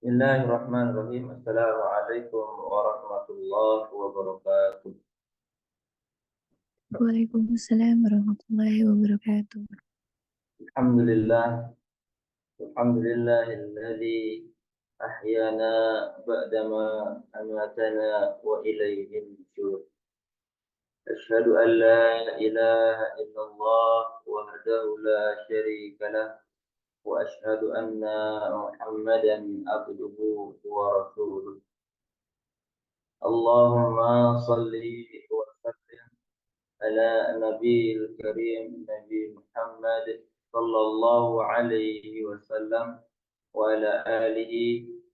Bismillahirrahmanirrahim. Assalamualaikum warahmatullahi wabarakatuh. Waalaikumsalam warahmatullahi wabarakatuh. Alhamdulillah. Alhamdulillahilladzi ahyana ba'dama amatana wa ilayhi nusyur. Asyhadu an la ilaha illallah wahdahu la syarika lah wa asyhadu anna Muhammadan abduhu wa rasuluh. Allahumma salli wa sallim على النبي الكريم نبي محمد صلى الله عليه وسلم وعلى آله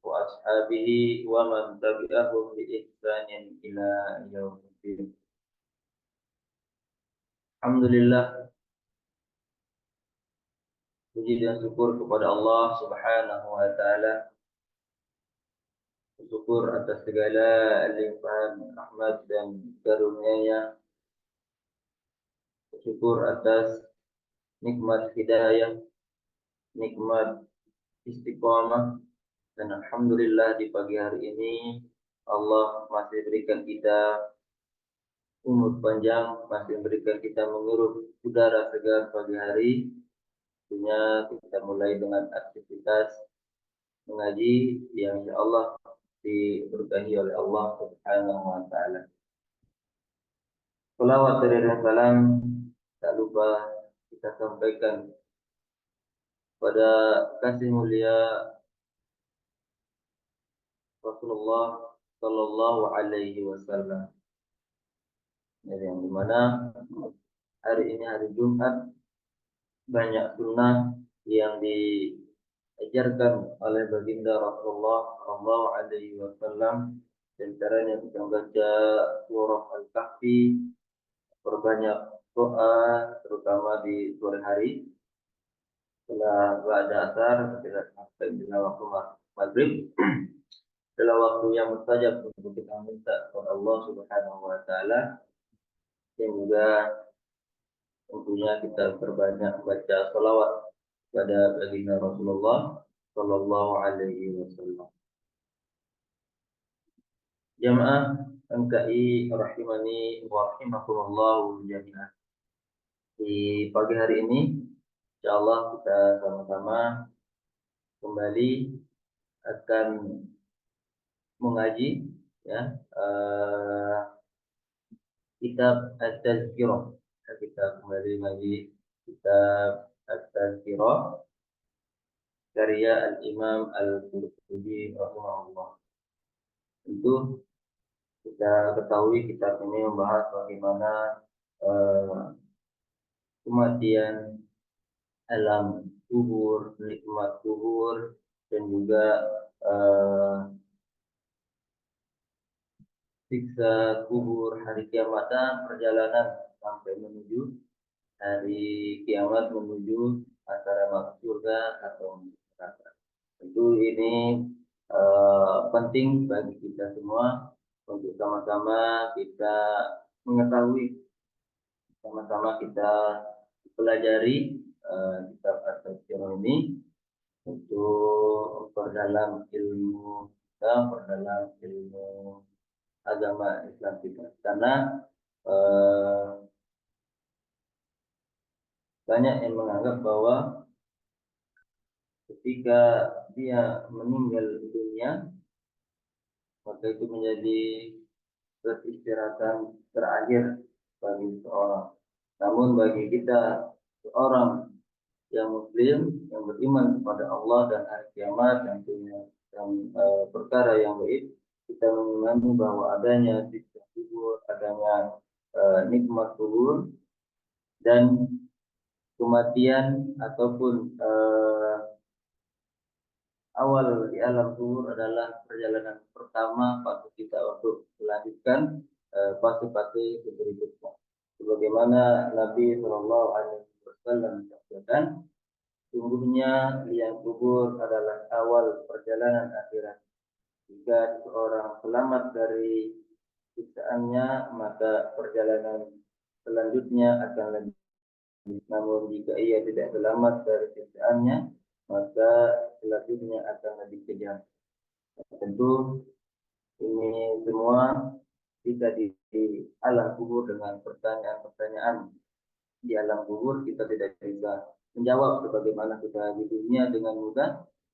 وأصحابه ومن تبعهم بإحسان إلى يوم الدين. Alhamdulillah, puji dan syukur kepada Allah Subhanahu wa taala. Syukur atas segala limpahan rahmat dan karunia-Nya. Syukur atas nikmat hidayah, nikmat istiqamah, dan alhamdulillah di pagi hari ini Allah masih berikan kita umur panjang, masih memberikan kita menghirup udara segar pagi hari. Tentunya kita mulai dengan aktivitas mengaji yang insya Allah diberkahi oleh Allah Subhanahu wa taala. Salawat dan salam tak lupa kita sampaikan pada kasih mulia Rasulullah Sallallahu Alaihi Wasallam, yang dimana hari ini hari Jumat banyak sunnah yang diajarkan oleh baginda Rasulullah Sallallahu Alaihi Wasallam. Dan caranya kita membaca surah Al-Kahfi, perbanyak doa, terutama di sore hari setelah ba'da asar sampai bila waktu maghrib. Adalah waktu yang mustajab untuk kita minta kepada Allah Subhanahu wa taala, dan juga tentunya kita perbanyak baca salawat kepada baginda Rasulullah Sallallahu Alaihi Wasallam. Jamaah MKI rahimani wa rahimakumullah jami'an. Di pagi hari ini insyaallah kita sama-sama kembali akan mengaji kitab At-Tazkirah. Kita kembali mengaji kitab At-Tazkirah karya Al-Imam Al-Qurtubi rahimahullah. Tentu kita ketahui kitab ini membahas bagaimana kematian, alam kubur, nikmat kubur, dan juga siksa kubur, hari kiamat, dan perjalanan sampai menuju hari kiamat, menuju antara masuk surga atau neraka. Tentu ini penting bagi kita semua untuk sama-sama kita mengetahui, sama-sama kita pelajari kitab At-Tazkirah ini untuk memperdalam ilmu kita, memperdalam ilmu agama Islam kita. Karena banyak yang menganggap bahwa ketika dia meninggal dunia, maka itu menjadi peristirahatan terakhir bagi seorang. Namun bagi kita, seorang yang muslim, yang beriman kepada Allah dan hari kiamat, dan punya perkara yang baik, kita mengimani bahwa adanya siksa kubur, adanya nikmat kubur, dan kematian ataupun awal di alam kubur adalah perjalanan pertama fase kita untuk melanjutkan fase-fase berikutnya. Sebagaimana Nabi Shallallahu Alaihi Wasallam mengatakan, sungguhnya liang kubur adalah awal perjalanan akhirat. Jika seorang selamat dari siksaannya, maka perjalanan selanjutnya akan lebih. Namun jika ia tidak selamat dari siksaannya, maka selanjutnya akan lebih kejam. Tentu ini semua jika di alam kubur dengan pertanyaan-pertanyaan di alam kubur kita tidak bisa menjawab sebagaimana kita di dunia dengan mudah.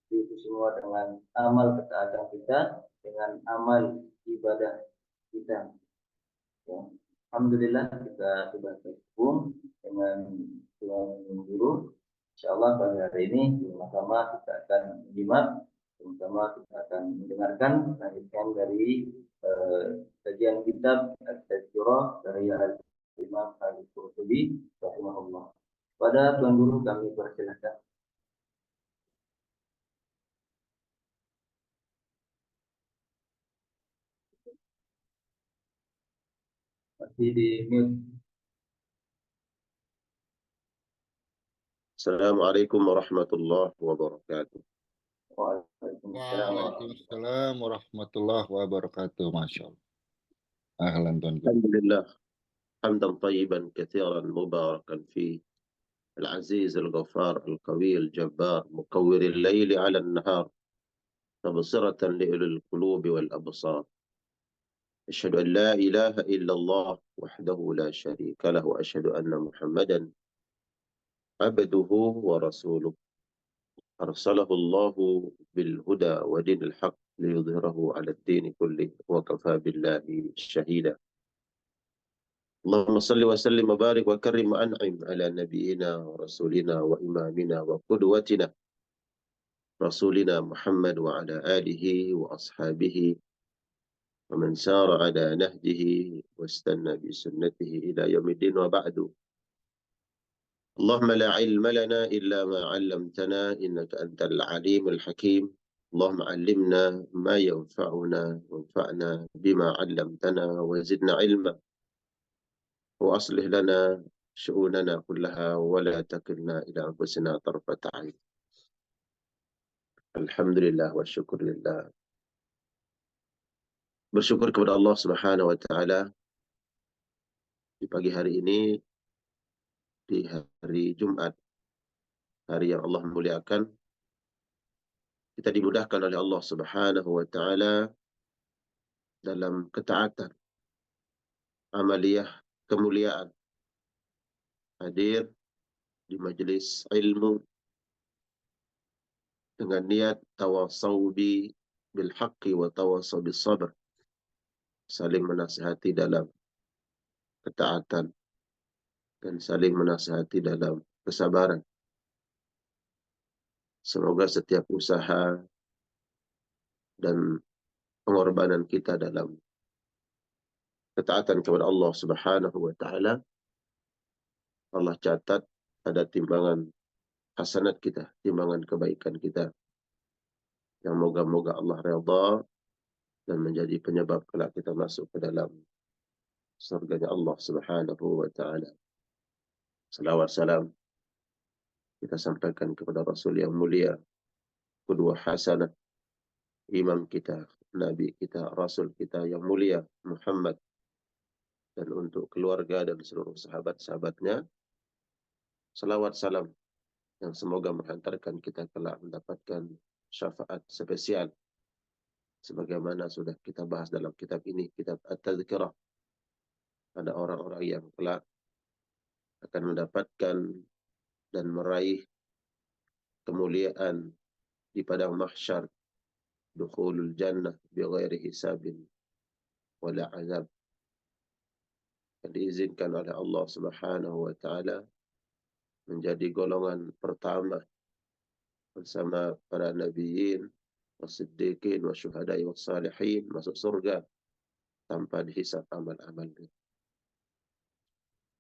Itu semua dengan amal ketaatan kita, dengan amal ibadah kita. Ya. Alhamdulillah kita sudah terhubung dengan Tuan Guru. Insyaallah pada hari ini sama-sama kita akan menyimak, sama-sama kita akan mendengarkan lanjutan dari kajian kitab At-Tadhkirah dari Imam Al-Qurtubi rahimahullah. Pada Tuan Guru kami persilakan. Masih di mute. Assalamualaikum warahmatullahi wabarakatuh. Waalaikumsalam. Waalaikumsalam warahmatullahi wabarakatuh. Masya Allah. Ahlan Tuan Guru. Alhamdulillah. Hamdan tayyiban kathiran mubarakan fi العزيز الغفار القوي الجبار مكور الليل على النهار تبصرة لأولي القلوب والأبصار أشهد أن لا إله إلا الله وحده لا شريك له وأشهد أن محمدا عبده ورسوله أرسله الله بالهدى ودين الحق ليظهره على الدين كله وكفى بالله شهيدا اللهم صل وسلم وبارك وكرم وأنعم على نبينا ورسولنا وإمامنا وقدوتنا رسولنا محمد وعلى آله وأصحابه ومن سار على نهجه واستنى بسنته إلى يوم الدين وبعد اللهم لا علم لنا إلا ما علمتنا إنك أنت العليم الحكيم اللهم علمنا ما ينفعنا وانفعنا بما علمتنا وزدنا علما وأصلح لنا شؤوننا كلها ولا تكلنا إلى أنفسنا طرفة عين. Alhamdulillah wa syukur lillah. Bersyukur kepada Allah Subhanahu wa taala di pagi hari ini, di hari Jumat, hari yang Allah muliakan. Kita dimudahkan oleh Allah Subhanahu wa taala dalam ketaatan, amaliyah kemuliaan, hadir di majelis ilmu dengan niat tawasau bil haqqi wa tawasau bis sabr, saling menasihati dalam ketaatan dan saling menasihati dalam kesabaran. Semoga setiap usaha dan pengorbanan kita dalam ketaatan kepada Allah Subhanahu wa taala Allah catat ada timbangan hasanat kita, timbangan kebaikan kita yang moga-moga Allah redha dan menjadi penyebab kelak kita masuk ke dalam surganya Allah Subhanahu wa taala. Salawat salam kita sampaikan kepada Rasul yang mulia, qudwah hasanah, imam kita, nabi kita, rasul kita yang mulia Muhammad, dan untuk keluarga dan seluruh sahabat-sahabatnya. Salawat salam yang semoga menghantarkan kita kelak mendapatkan syafaat spesial sebagaimana sudah kita bahas dalam kitab ini, kitab At-Tadhkirah. Ada orang-orang yang kelak akan mendapatkan dan meraih kemuliaan di padang mahsyar, dukhulul jannah bighairi hisabin wala azab, yang diizinkan oleh Allah Subhanahu wa taala menjadi golongan pertama bersama para nabiyin, wasiddiqin, wasyuhada'i, wassalihin masuk surga tanpa dihisab amal-amalnya.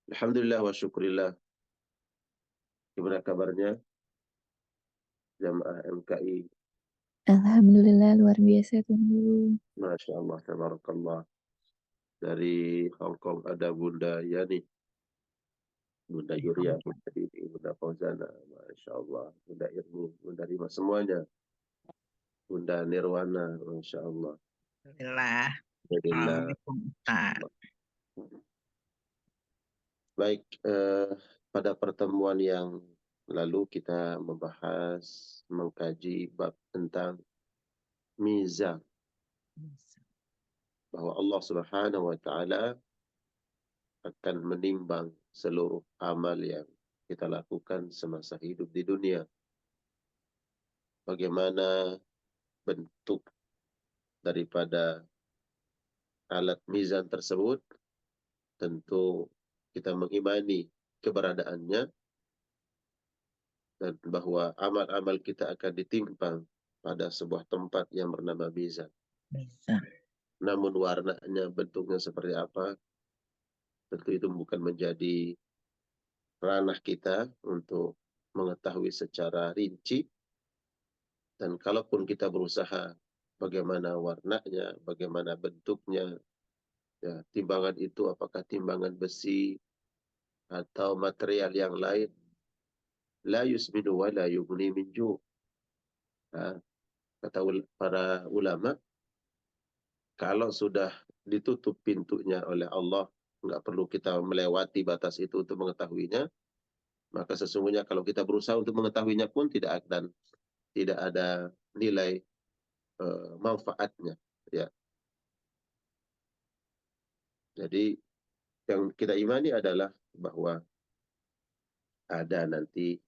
Alhamdulillah wa syukurillah. Gimana kabarnya jamaah MKI? Alhamdulillah luar biasa Tuan Guru. Masya Allah, tabarakallah. Dari Hong Kong ada Bunda Yani, Bunda Yuria, Bunda Dini, Bunda Fauzana, Masya Allah, Bunda Irmi, Bunda Rima, semuanya. Bunda Nirwana, Masya Allah. Alhamdulillah. Alhamdulillah. Assalamualaikum Ustaz. Baik, pada pertemuan yang lalu kita membahas, mengkaji bab tentang mizan, bahwa Allah Subhanahu wa taala akan menimbang seluruh amal yang kita lakukan semasa hidup di dunia. Bagaimana bentuk daripada alat mizan tersebut, tentu kita mengimani keberadaannya dan bahwa amal-amal kita akan ditimpang pada sebuah tempat yang bernama mizan. Namun warnanya, bentuknya seperti apa, tentu itu bukan menjadi ranah kita untuk mengetahui secara rinci. Dan kalaupun kita berusaha bagaimana warnanya, bagaimana bentuknya, ya, timbangan itu apakah timbangan besi atau material yang lain, la yusminu wa la yughni min ju'. Kata para ulama, kalau sudah ditutup pintunya oleh Allah, nggak perlu kita melewati batas itu untuk mengetahuinya, maka sesungguhnya kalau kita berusaha untuk mengetahuinya pun tidak ada nilai manfaatnya. Ya. Jadi yang kita imani adalah bahwa ada nanti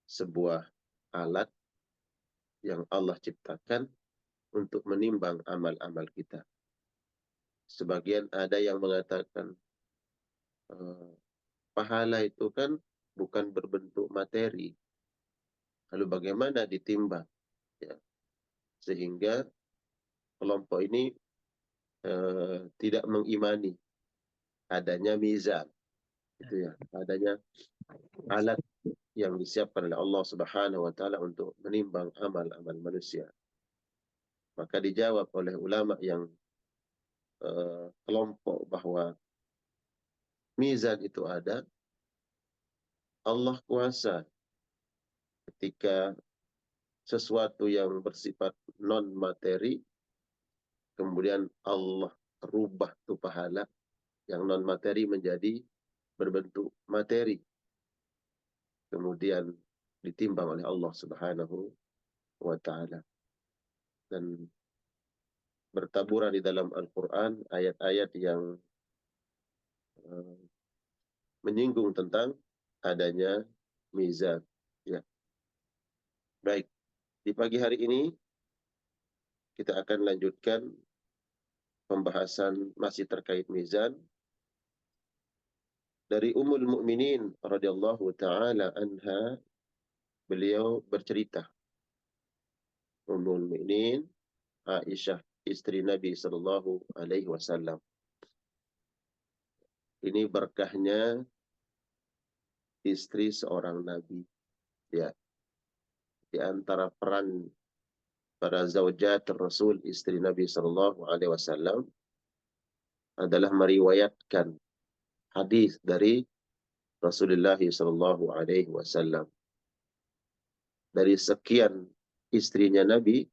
sebuah alat yang Allah ciptakan untuk menimbang amal-amal kita. Sebagian ada yang mengatakan pahala itu kan bukan berbentuk materi. Lalu bagaimana ditimbang? Ya. Sehingga kelompok ini tidak mengimani adanya mizan, gitu ya, adanya alat yang disiapkan oleh Allah Subhanahu wa taala untuk menimbang amal-amal manusia. Maka dijawab oleh ulama yang kelompok bahwa mizan itu ada. Allah kuasa ketika sesuatu yang bersifat non materi kemudian Allah rubah itu pahala yang non materi menjadi berbentuk materi, kemudian ditimbang oleh Allah Subhanahu wa taala. Dan bertaburan di dalam Al-Quran ayat-ayat yang menyinggung tentang adanya mizan. Ya. Baik, di pagi hari ini kita akan lanjutkan pembahasan masih terkait mizan dari Ummul Mukminin radhiyallahu taala anha. Beliau bercerita, Ummul Mukminin Aisyah, istri Nabi sallallahu alaihi wasallam. Ini berkahnya istri seorang nabi. Ya. Di antara peran para zaujat Rasul, istri Nabi sallallahu alaihi wasallam, adalah meriwayatkan hadis dari Rasulullah sallallahu alaihi wasallam. Dari sekian istrinya Nabi,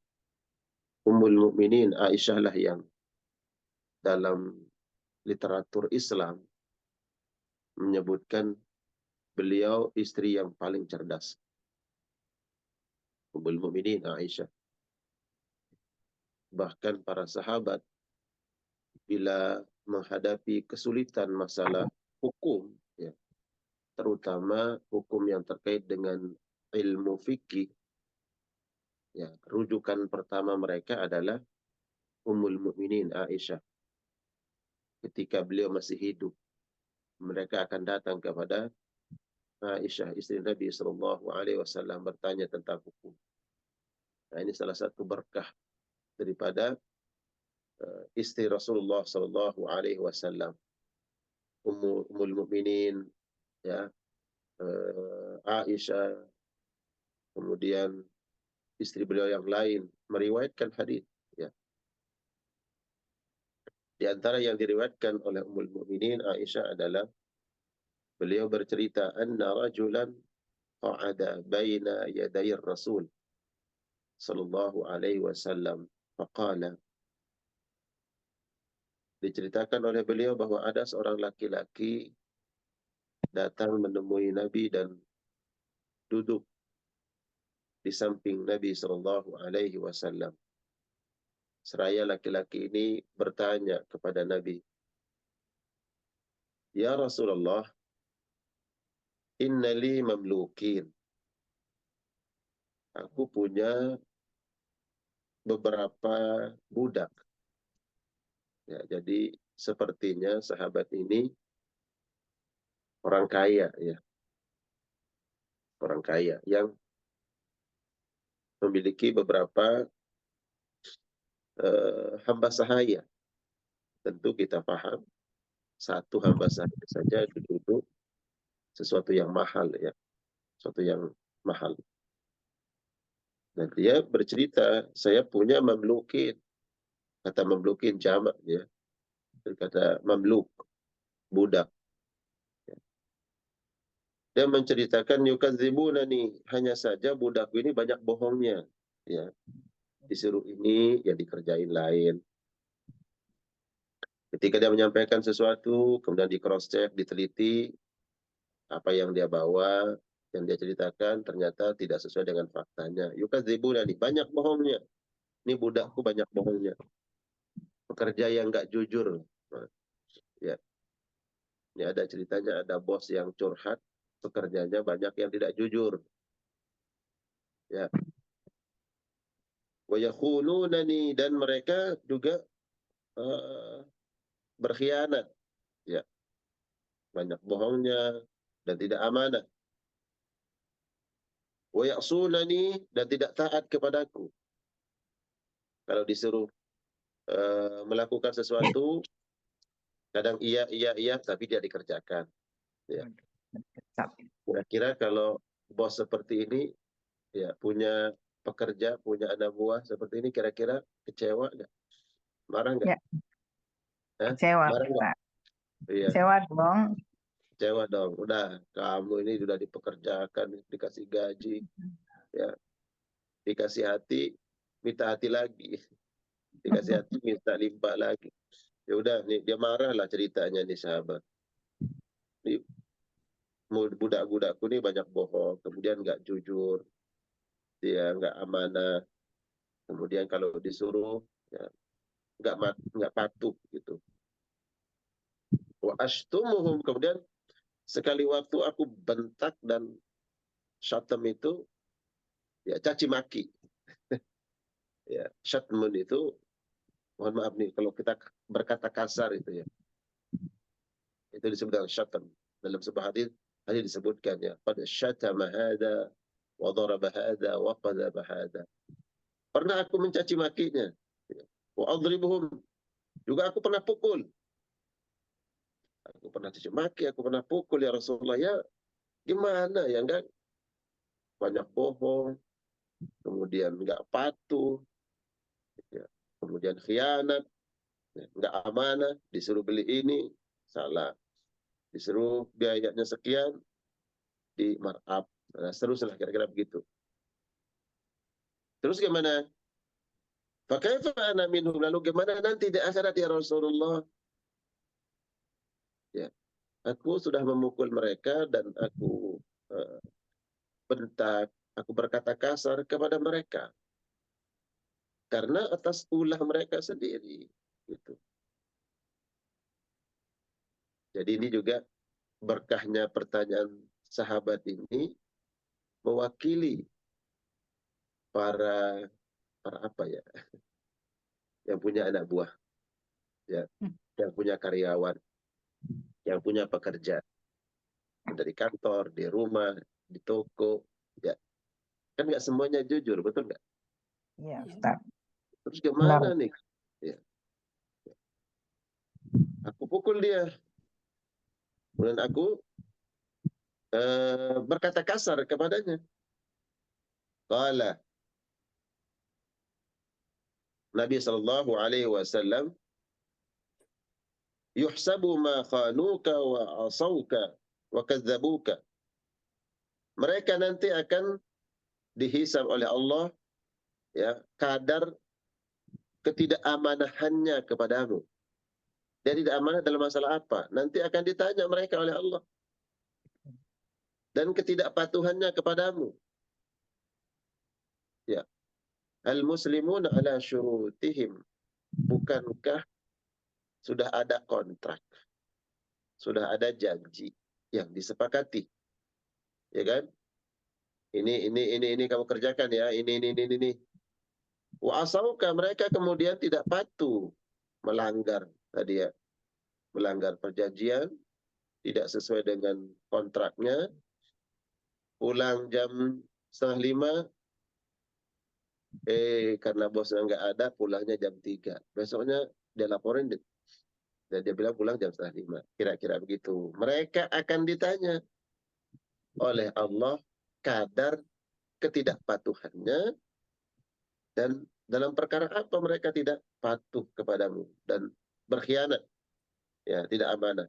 Ummul Mukminin Aisyah lah yang dalam literatur Islam menyebutkan beliau istri yang paling cerdas. Ummul Mukminin Aisyah. Bahkan para sahabat bila menghadapi kesulitan masalah hukum, ya, terutama hukum yang terkait dengan ilmu fikih, ya, rujukan pertama mereka adalah Ummul Mukminin Aisyah. Ketika beliau masih hidup, mereka akan datang kepada Aisyah, istri Nabi sallallahu alaihi wasallam, bertanya tentang hukum. Nah, ini salah satu berkah daripada istri Rasulullah sallallahu alaihi wasallam, Ummul Mukminin, ya, Aisyah, kemudian istri beliau yang lain meriwayatkan hadis. Ya. Di antara yang diriwayatkan oleh Ummul Mukminin Aisyah adalah beliau bercerita, anna rajulan qa'ada baina yaday Rasul sallallahu alaihi wasallam faqala. Diceritakan oleh beliau bahwa ada seorang laki-laki datang menemui Nabi dan duduk di samping Nabi sallallahu alaihi wasallam. seraya laki-laki ini bertanya kepada Nabi, "Ya Rasulullah, innali mamlukin." Aku punya beberapa budak. Ya, jadi sepertinya sahabat ini orang kaya, ya, orang kaya yang memiliki beberapa hamba sahaya. Tentu kita paham, satu hamba sahaya saja itu sesuatu yang mahal, ya, sesuatu yang mahal. Dan dia bercerita, saya punya mamlukin. Kata mamlukin jamak, ya. Kata mamluk, budak. Dia menceritakan yukadzibunani, hanya saja budakku ini banyak bohongnya. Ya, disuruh ini, ya dikerjain lain. Ketika dia menyampaikan sesuatu, kemudian di cross check, diteliti apa yang dia bawa, yang dia ceritakan ternyata tidak sesuai dengan faktanya. Yukadzibunani, banyak bohongnya. Ini budakku banyak bohongnya. Pekerja yang nggak jujur. Nah, ya, ini ada ceritanya, ada bos yang curhat, pekerjanya banyak yang tidak jujur. Ya. Wa yakhununani, dan mereka juga berkhianat. Ya, banyak bohongnya dan tidak amanah. Wa ya'sunani, dan tidak taat kepadaku. Kalau disuruh melakukan sesuatu, kadang iya, tapi dia dikerjakan. Ya. Kira-kira kalau bos seperti ini, ya, punya pekerja, punya anak buah seperti ini, kira-kira kecewa nggak? Marah nggak? Ya, kecewa, Marah nggak? Pak. Iya, Kecewa dong. kecewa dong. Udah, kamu ini sudah dipekerjakan, dikasih gaji, ya, dikasih hati, minta hati lagi, dikasih hati, minta limpah lagi. Ya udah, nih dia marah lah ceritanya nih sahabat. Ini budak-budakku ini banyak bohong, kemudian nggak jujur, dia nggak amanah, kemudian kalau disuruh, ya, nggak patuh gitu. Wa ashtumuhum, kemudian sekali waktu aku bentak dan syatam itu, ya, caci maki. Ya, syatmun itu, mohon maaf nih kalau kita berkata kasar itu, ya, itu disebut dengan syatam. Dalam sebuah hadis disebutkan, ya, qad syatama hadza wa daraba hadza wa qadhaba hadza. Pernah aku mencaci makinya. Ya. Wa adribuhum, juga aku pernah pukul. Aku pernah caci maki, aku pernah pukul, ya Rasulullah. Ya, gimana ya, enggak, banyak bohong, kemudian enggak patuh, ya, kemudian khianat, ya, enggak amanah, disuruh beli ini salah, disuruh biayanya sekian di markup, nah, seterusnya kira-kira begitu. Terus gimana? Fakaifa ana minhum, lalu gimana nanti di akhirat ya Rasulullah? Ya, aku sudah memukul mereka dan aku bentak, aku berkata kasar kepada mereka karena atas ulah mereka sendiri. Gitu. Jadi ini juga berkahnya pertanyaan sahabat ini mewakili para apa ya, yang punya anak buah, ya, yang punya karyawan, yang punya pekerja dari kantor, di rumah, di toko, ya, kan nggak semuanya jujur, betul nggak? Iya, Ustaz. Terus Benar. gimana nih? Ya, aku pukul dia, kemudian aku berkata kasar kepadanya. Qala, Nabi Shallallahu Alaihi Wasallam, yuhsabu ma khanuka wa asauka wa kadzabuka. Mereka nanti akan dihisab oleh Allah, ya, kadar ketidakamanahannya kepadamu. Dia tidak amanah dalam masalah apa? Nanti akan ditanya mereka oleh Allah. Dan ketidakpatuhannya kepadamu. Ya. Al-muslimuna ala syurutihim bukankah sudah ada kontrak, sudah ada janji yang disepakati, ya kan? Ini kamu kerjakan ya, ini. Wa asauka, mereka kemudian tidak patuh, melanggar tadi ya, melanggar perjanjian, tidak sesuai dengan kontraknya, pulang jam 4:30, karena bosnya nggak ada, pulangnya jam 3. Besoknya dia laporin, dan dia bilang pulang jam 4:30. Kira-kira begitu. Mereka akan ditanya oleh Allah kadar ketidakpatuhannya, dan dalam perkara apa mereka tidak patuh kepadamu dan berkhianat, ya, tidak amanah.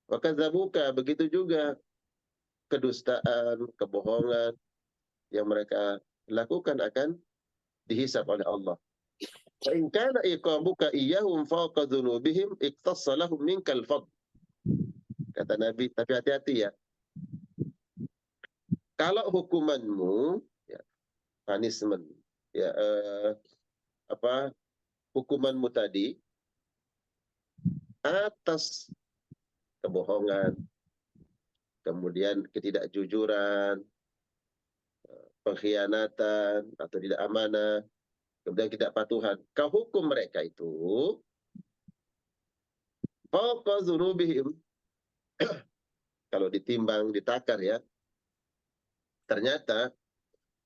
Maka zabuka, begitu juga kedustaan, kebohongan yang mereka lakukan akan dihisab oleh Allah. Fa in kana iqabuka iyyahum fawqa dzunubihim iqtassa lahum minkal fadl. Kata Nabi, tapi hati-hati ya. Kalau hukumanmu, ya, punishment, ya, hukumanmu tadi atas kebohongan, kemudian ketidakjujuran, pengkhianatan atau tidak amanah, kemudian ketidakpatuhan, kau hukum mereka itu fawqa dzunubihim. Kalau ditimbang, ditakar ya, ternyata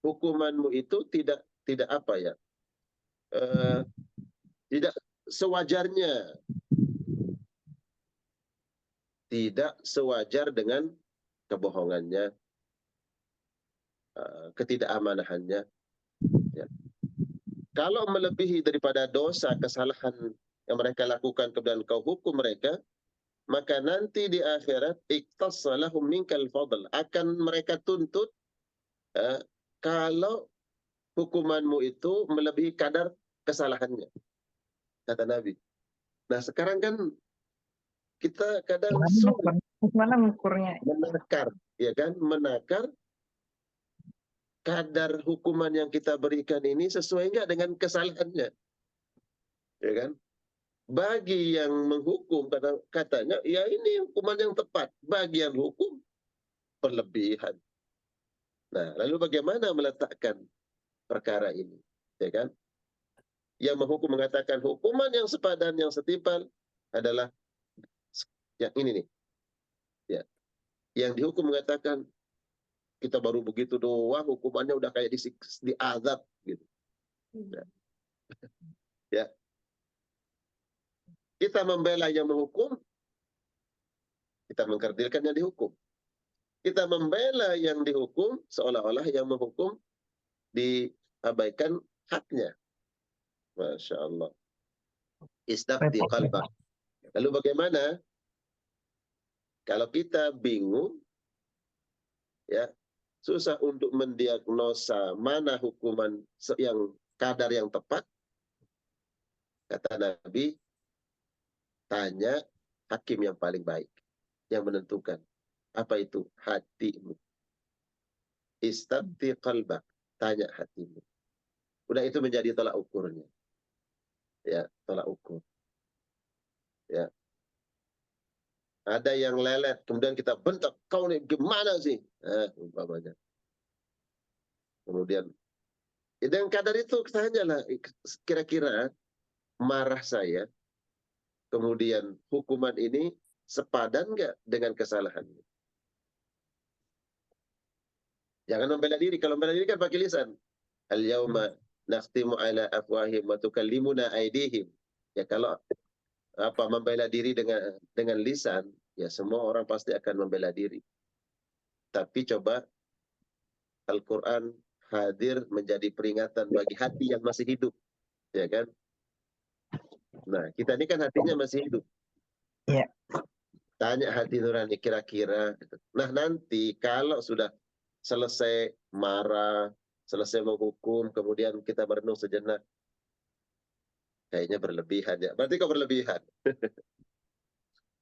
hukumanmu itu tidak apa ya, tidak sewajarnya, tidak sewajar dengan kebohongannya, ketidakαμanahannya. Ya. Kalau melebihi daripada dosa, kesalahan yang mereka lakukan, kemudian kau hukum mereka, maka nanti di akhirat iqtassa lahum minkal fadl, akan mereka tuntut kalau hukumanmu itu melebihi kadar kesalahannya, kata Nabi. Nah sekarang kan kita kadang sulit Gimana mengukurnya? menakar, ya kan, menakar kadar hukuman yang kita berikan ini sesuai nggak dengan kesalahannya, ya kan? Bagi yang menghukum, katanya ya ini hukuman yang tepat, bagi yang hukum berlebihan. Nah lalu bagaimana meletakkan perkara ini, ya kan? Yang menghukum mengatakan hukuman yang sepadan, yang setimpal adalah yang ini nih, ya. Yang dihukum mengatakan kita baru begitu doang, hukumannya udah kayak diazab gitu. Ya. Kita membela yang menghukum, kita mengkerdilkan yang dihukum. Kita membela yang dihukum, seolah-olah yang menghukum diabaikan haknya. Masya Allah. Istabdi qalbah. Lalu bagaimana kalau kita bingung, ya, susah untuk mendiagnosa mana hukuman yang kadar yang tepat? Kata Nabi, tanya hakim yang paling baik, yang menentukan. Apa itu? Hatimu. Istabdi qalbak, tanya hatimu. Udah, itu menjadi tolak ukurnya. Ya, tolak ukur. Ya. Ada yang lelet, kemudian kita bentak, kau nih gimana sih? Umpamanya. Kemudian, dengan kadar itu tanyalah, kira-kira marah saya, kemudian hukuman ini sepadan nggak dengan kesalahannya? Jangan membela diri. Kalau membela diri kan pakai lisan. Al-yawma nakhtimu ala afwahim wa tukallimuna aydihim. Ya kalau membela diri dengan lisan, ya semua orang pasti akan membela diri. Tapi coba Al-Quran hadir menjadi peringatan bagi hati yang masih hidup, ya kan? Nah, kita ini kan hatinya masih hidup. Iya. Tanya hati nurani kira-kira. Nah, nanti kalau sudah selesai marah, selesai menghukum, kemudian kita merenung sejenak, kayaknya berlebihan ya. Berarti kok berlebihan?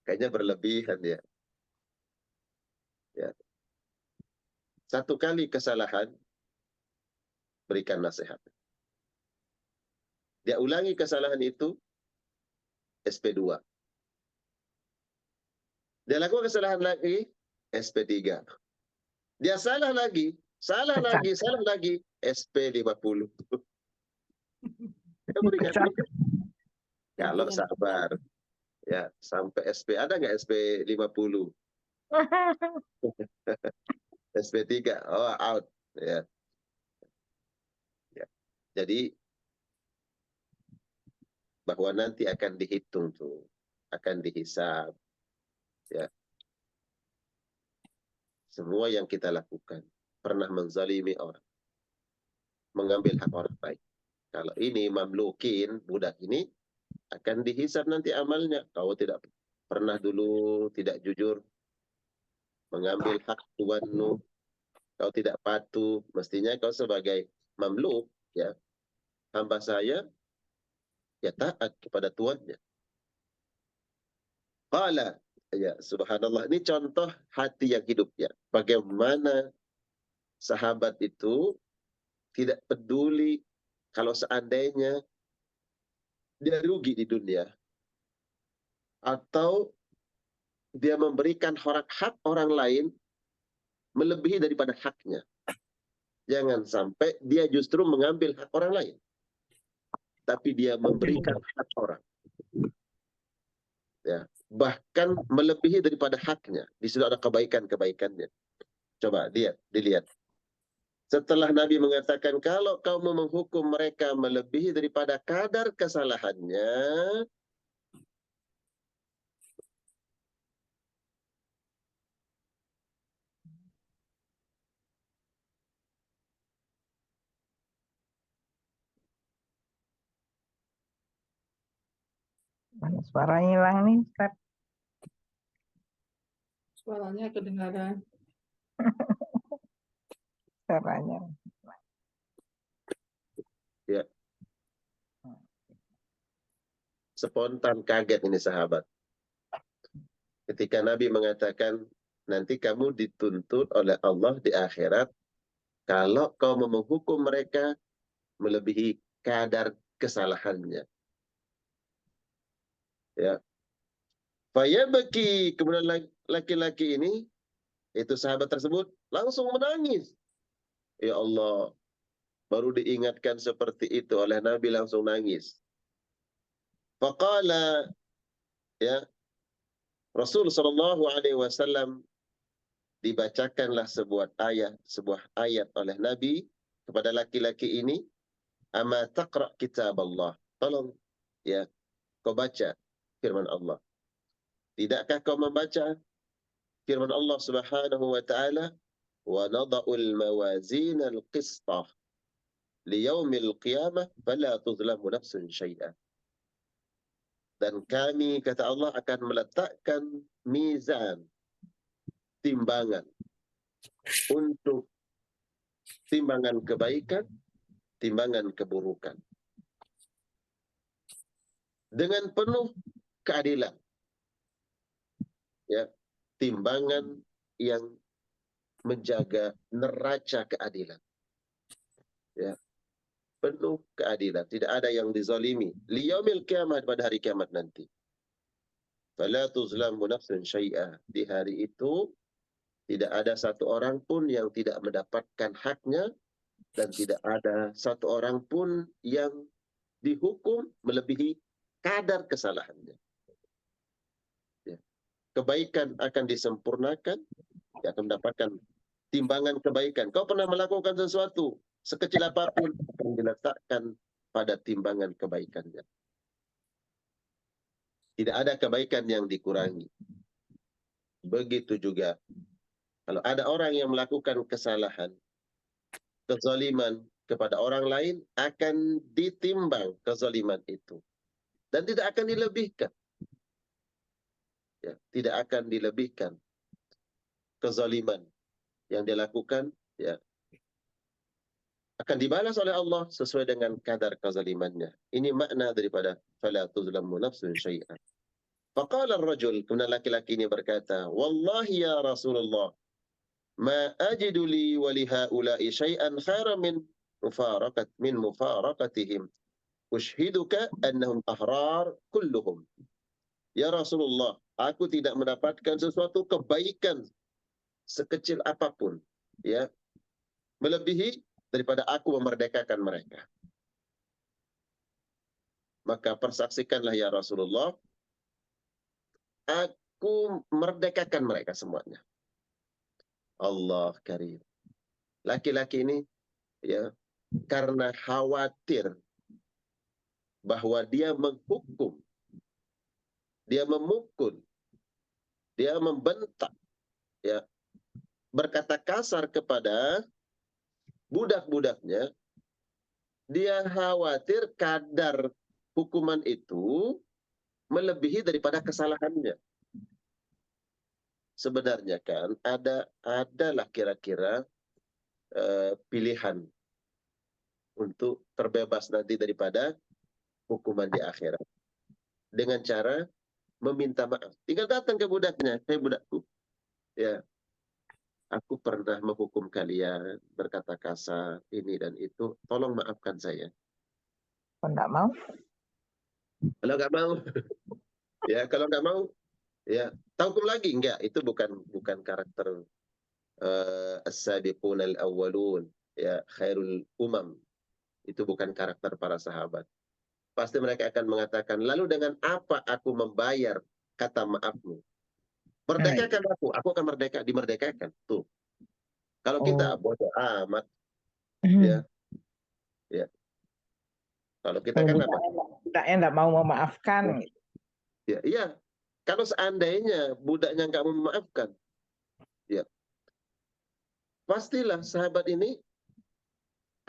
Kayaknya berlebihan ya. Ya. Satu kali kesalahan, berikan nasihat. Dia ulangi kesalahan itu, SP2. Dia lakukan kesalahan lagi, SP3. Dia salah lagi, Pecat. salah lagi, SP50. Kamu Pecat. ingat? Kalau sabar, ya sampai SP, ada nggak SP50? SP3, oh out. Ya. Ya. Jadi bahwa nanti akan dihitung tuh, akan dihisab, ya. Semua yang kita lakukan, pernah menzalimi orang, mengambil hak orang lain. Kalau ini mamlukin, budak ini akan dihisab nanti amalnya. Kau tidak pernah dulu tidak jujur, mengambil hak tuanmu, kau tidak patuh, mestinya kau sebagai mamluk, ya, hamba saya, ya taat kepada tuannya. Qala, ya subhanallah, ini contoh hati yang hidup, ya. Bagaimana sahabat itu tidak peduli kalau seandainya dia rugi di dunia, atau dia memberikan hak orang lain melebihi daripada haknya. Jangan sampai dia justru mengambil hak orang lain, tapi dia memberikan hak orang. Ya, bahkan melebihi daripada haknya. Di situ ada kebaikan-kebaikannya. Coba dilihat. Setelah Nabi mengatakan, kalau kau mau menghukum mereka melebihi daripada kadar kesalahannya, Mana suaranya hilang nih, Ustaz. Suaranya kedengaran. Suaranya. ya, spontan kaget ini sahabat. Ketika Nabi mengatakan, nanti kamu dituntut oleh Allah di akhirat kalau kau mau menghukum mereka melebihi kadar kesalahannya. Ya. Fayabki, kemudian laki-laki ini, itu sahabat tersebut, langsung menangis. Ya Allah, baru diingatkan seperti itu oleh Nabi, langsung nangis. Faqala, ya, Rasul SAW dibacakanlah sebuah ayat oleh Nabi kepada laki-laki ini, ama taqra kitab Allah. Tolong, ya, kau baca firman Allah. Tidakkah kau membaca firman Allah Subhanahu wa taala, wa nada'ul mawazin al-qistah liyaumil qiyamah fala tuzlamu nafsun syai'an. Dan kami, kata Allah, akan meletakkan mizan, timbangan, untuk timbangan kebaikan, timbangan keburukan, dengan penuh keadilan. Ya, timbangan yang menjaga neraca keadilan. Ya, penuh keadilan, tidak ada yang dizalimi. Liyaumil qiyamah, pada hari kiamat nanti. Fala tuzlamu nafsun syai'a. Di hari itu tidak ada satu orang pun yang tidak mendapatkan haknya, dan tidak ada satu orang pun yang dihukum melebihi kadar kesalahannya. Ya. Kebaikan akan disempurnakan, dia akan mendapatkan timbangan kebaikan. Kau pernah melakukan sesuatu sekecil apapun, akan diletakkan pada timbangan kebaikannya. Tidak ada kebaikan yang dikurangi. Begitu juga kalau ada orang yang melakukan kesalahan, kezaliman kepada orang lain, akan ditimbang kezaliman itu dan tidak akan dilebihkan. Ya, tidak akan dilebihkan kezaliman yang dia lakukan, ya, akan dibalas oleh Allah sesuai dengan kadar kezalimannya. Ini makna daripada fala tuzlamu nafsun syai'an. Faqala ar-rajul, kemudian laki-laki ini berkata, wallahi ya Rasulullah, ma ajidu li wa li haula'i syai'an khairan min mufaraqatihim. Ushhiduka annahum ahrar kulluhum. Ya Rasulullah, aku tidak mendapatkan sesuatu kebaikan sekecil apapun, ya, melebihi daripada aku memerdekakan mereka. Maka persaksikanlah ya Rasulullah, aku merdekakan mereka semuanya. Allah karim. Laki-laki ini, ya, karena khawatir bahwa dia menghukum, dia memukul, dia membentak, ya, berkata kasar kepada budak-budaknya, dia khawatir kadar hukuman itu melebihi daripada kesalahannya. Sebenarnya kan adalah kira-kira pilihan untuk terbebas nanti daripada hukuman di akhirat dengan cara meminta maaf. Tinggal datang ke budaknya, "Hei budakku, ya, aku pernah menghukum kalian berkata kasar ini dan itu, tolong maafkan saya." Kalau nggak mau, Kalau nggak mau, ya, kalau nggak mau, ya, hukum lagi. Enggak, itu bukan karakter as-sabiqun al-awwalun, ya, khairul umam. Itu bukan karakter para sahabat. Pasti mereka akan mengatakan, lalu dengan apa aku membayar kata maafmu? Merdekakan aku akan dimerdekakan. Tuh. Kalau kita bodoh amat, ya, ya. Kalau kita kan apa? budaknya nggak mau memaafkan. Ya, iya. Kalau seandainya budaknya nggak memaafkan, ya, pastilah sahabat ini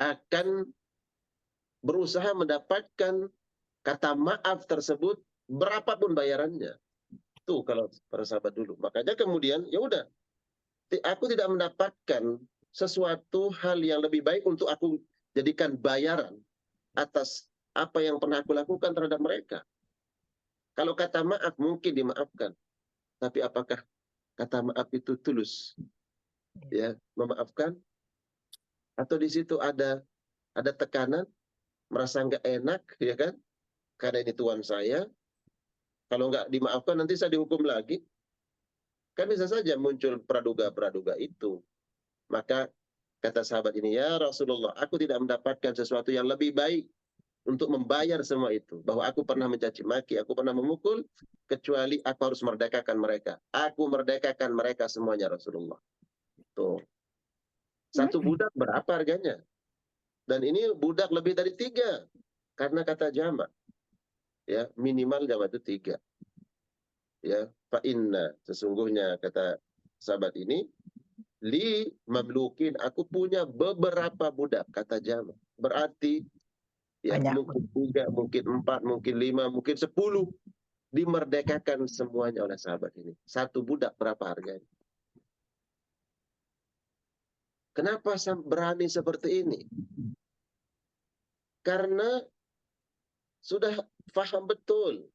akan berusaha mendapatkan kata maaf tersebut berapapun bayarannya. Tuh kalau para sahabat dulu. Makanya kemudian ya udah, aku tidak mendapatkan sesuatu hal yang lebih baik untuk aku jadikan bayaran atas apa yang pernah aku lakukan terhadap mereka. Kalau kata maaf mungkin dimaafkan, tapi apakah kata maaf itu tulus, ya, memaafkan? Atau di situ ada tekanan, merasa nggak enak, ya kan? Karena ini tuan saya, kalau nggak dimaafkan nanti saya dihukum lagi. Kan bisa saja muncul praduga-praduga itu. Maka kata sahabat ini, ya Rasulullah, aku tidak mendapatkan sesuatu yang lebih baik untuk membayar semua itu. Bahwa aku pernah mencaci maki, aku pernah memukul, kecuali aku harus merdekakan mereka. Aku merdekakan mereka semuanya Rasulullah. Tuh. Satu budak berapa harganya? Dan ini budak lebih dari 3. Karena kata jamak. Ya, minimal jamak itu 3. Ya, fa inna, sesungguhnya kata sahabat ini, li mamlukin, aku punya beberapa budak, kata jamak. Berarti ya Banyak. mungkin 3, mungkin 4, mungkin 5, mungkin 10 dimerdekakan semuanya oleh sahabat ini. Satu budak berapa harganya? Kenapa berani seperti ini? Karena sudah paham betul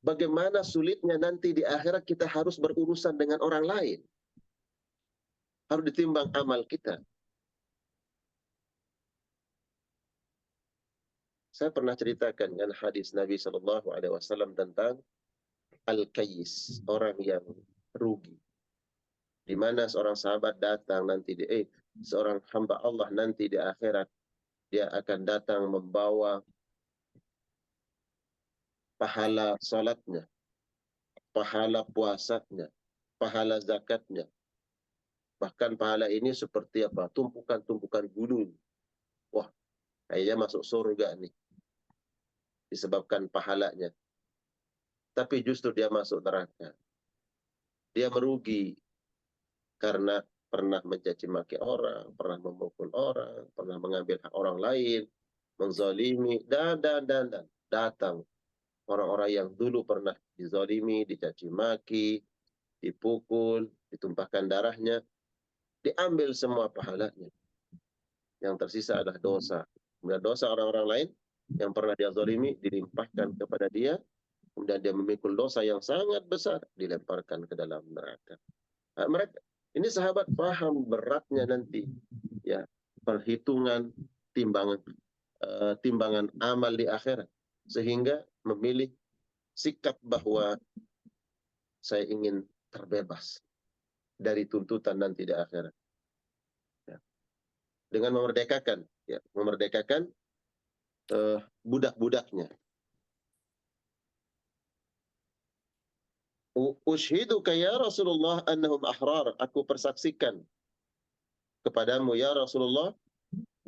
bagaimana sulitnya nanti di akhirat kita harus berurusan dengan orang lain. Harus ditimbang amal kita. Saya pernah ceritakan kan hadis Nabi SAW tentang al-kayis, orang yang rugi. Di mana seorang sahabat datang nanti seorang hamba Allah nanti di akhirat, dia akan datang membawa pahala salatnya, pahala puasanya, pahala zakatnya. Bahkan pahala ini seperti apa? Tumpukan-tumpukan gunung. Wah, kayaknya masuk surga nih. Disebabkan pahalanya. Tapi justru dia masuk neraka. Dia merugi karena pernah mencaci maki orang, pernah memukul orang, pernah mengambil hak orang lain, menzalimi, dan. Datang orang-orang yang dulu pernah dizalimi, dicaci maki, dipukul, ditumpahkan darahnya, diambil semua pahalanya. Yang tersisa adalah dosa. Kemudian dosa orang-orang lain yang pernah dia zalimi dilimpahkan kepada dia, kemudian dia memikul dosa yang sangat besar, dilemparkan ke dalam neraka. Nah, mereka ini sahabat paham beratnya nanti, ya, perhitungan timbangan amal di akhirat, sehingga memilih sikap bahwa saya ingin terbebas dari tuntutan nanti di akhirat. Ya. Dengan memerdekakan, ya, memerdekakan budak-budaknya. Ushiduka ya Rasulullah annahum ahrar. Aku persaksikan kepadamu ya Rasulullah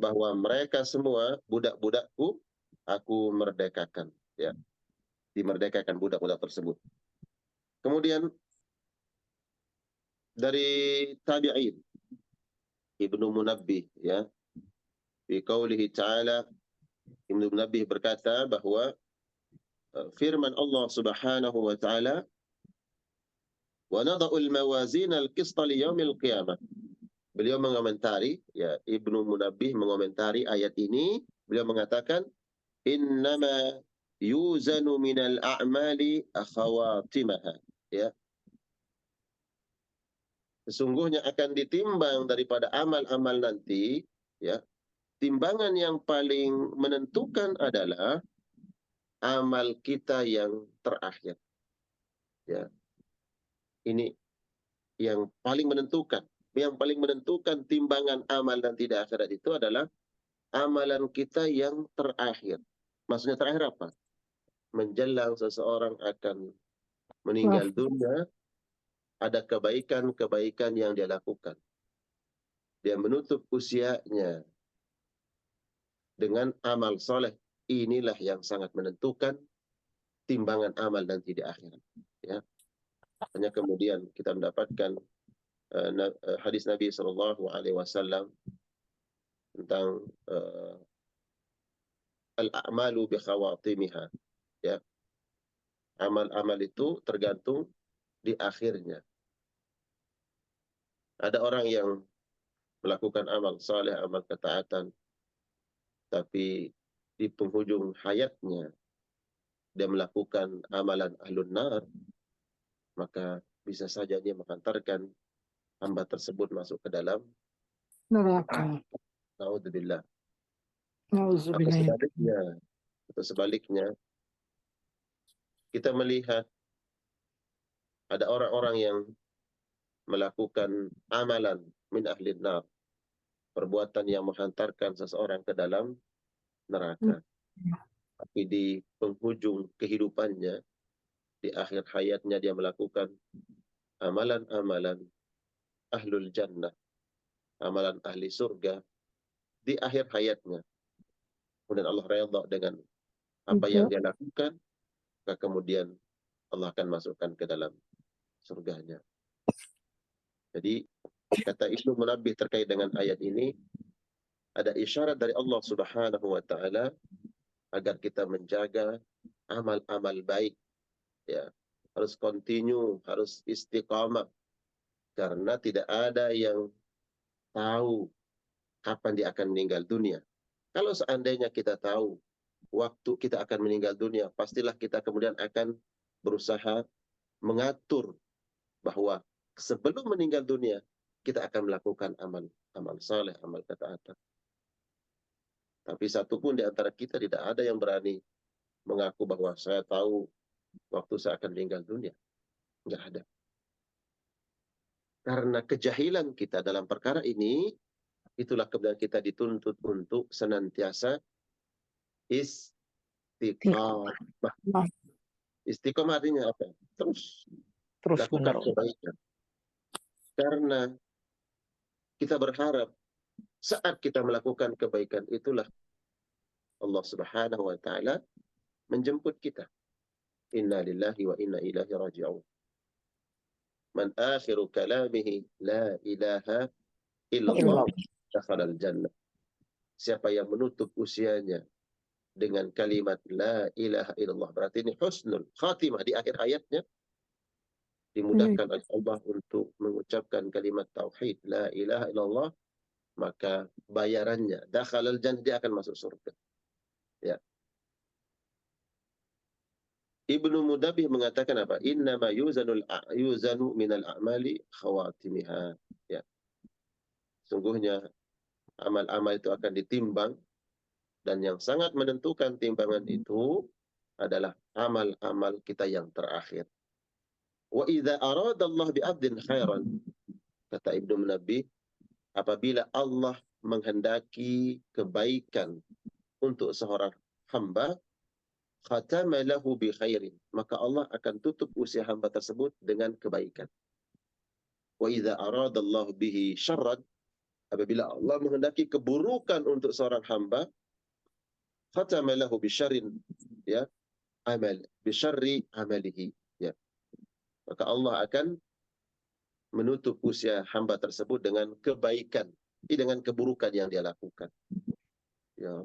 bahwa mereka semua budak-budakku aku merdekakan, ya. Dimerdekakan budak-budak tersebut. Kemudian dari tabi'in Ibnu Munabbih, ya, fi qaulihi ta'ala, Ibnu Munabbih berkata bahwa firman Allah Subhanahu wa taala, wa nada'ul mawazin al-qista li yaumil qiyamah. Beliau mengomentari, ya, Ibnu Munabbih mengomentari ayat ini, beliau mengatakan innama yuzanu minal a'mali akhawatimaha, ya. Sesungguhnya akan ditimbang daripada amal-amal nanti, ya. Timbangan yang paling menentukan adalah amal kita yang terakhir. Ya. Ini yang paling menentukan. Yang paling menentukan timbangan amal nanti di akhirat itu adalah amalan kita yang terakhir. Maksudnya terakhir apa? Menjelang seseorang akan meninggal dunia, ada kebaikan-kebaikan yang dia lakukan. Dia menutup usianya dengan amal soleh. Inilah yang sangat menentukan timbangan amal nanti di akhirat. Ya. Hanya kemudian kita mendapatkan hadis Nabi SAW tentang al-a'malu bi khawatimiha, ya. Amal-amal itu tergantung di akhirnya. Ada orang yang melakukan amal saleh, amal ketaatan, tapi di penghujung hayatnya dia melakukan amalan ahlun nar, maka bisa saja dia mengantarkan hamba tersebut masuk ke dalam Neraka. naudzubillah. Nauzubillah. Atau sebaliknya, kita melihat ada orang-orang yang melakukan amalan min ahli nar, perbuatan yang menghantarkan seseorang ke dalam neraka. Tapi di penghujung kehidupannya, di akhir hayatnya dia melakukan amalan-amalan ahlul jannah, amalan ahli surga di akhir hayatnya. Kemudian Allah redha dengan apa yang dia lakukan, maka kemudian Allah akan masukkan ke dalam surganya. Jadi kata Ibnu Munabbih terkait dengan ayat ini, ada isyarat dari Allah Subhanahu wa taala agar kita menjaga amal-amal baik, ya. Harus continue, harus istiqamah, karena tidak ada yang tahu kapan dia akan meninggal dunia. Kalau seandainya kita tahu waktu kita akan meninggal dunia, pastilah kita kemudian akan berusaha mengatur bahwa sebelum meninggal dunia kita akan melakukan amal saleh, amal ketaatan. Tapi satupun di antara kita tidak ada yang berani mengaku bahwa saya tahu waktu saya akan meninggal dunia. Enggak ada. Karena kejahilan kita dalam perkara ini, itulah kemudian kita dituntut untuk senantiasa istiqamah. Istiqamah artinya apa? Terus lakukan kebaikan. Karena kita berharap saat kita melakukan kebaikan itulah Allah Subhanahu wa taala menjemput kita. Inna lillahi wa inna ilaihi raji'un. Man akhiru kalamihi la ilaha illallah dakhala al-jannah. Siapa yang menutup usianya dengan kalimat la ilaha illallah, berarti ini husnul khatimah, di akhir hayatnya dimudahkan oleh Allah untuk mengucapkan kalimat tauhid la ilaha illallah, maka bayarannya dakhalal jannah, dia akan masuk surga. Ya. Ibnu Mudabbih mengatakan apa? Innama yuzanu minal a'mali khawatimiha. Ya. Sungguhnya amal-amal itu akan ditimbang, dan yang sangat menentukan timbangan itu adalah amal-amal kita yang terakhir. Wa idza arada Allah bi 'abdin khairan, kata Ibnu Munabbih, apabila Allah menghendaki kebaikan untuk seorang hamba, khatama lahu bi khairin, maka Allah akan tutup usia hamba tersebut dengan kebaikan. Wa idza arada Allah bihi syarran, apabila Allah menghendaki keburukan untuk seorang hamba, khatama lahu bi syarrin, ya, amal bi syarri amalihi, ya. Maka Allah akan menutup usia hamba tersebut dengan kebaikan, dengan keburukan yang dia lakukan. Ya.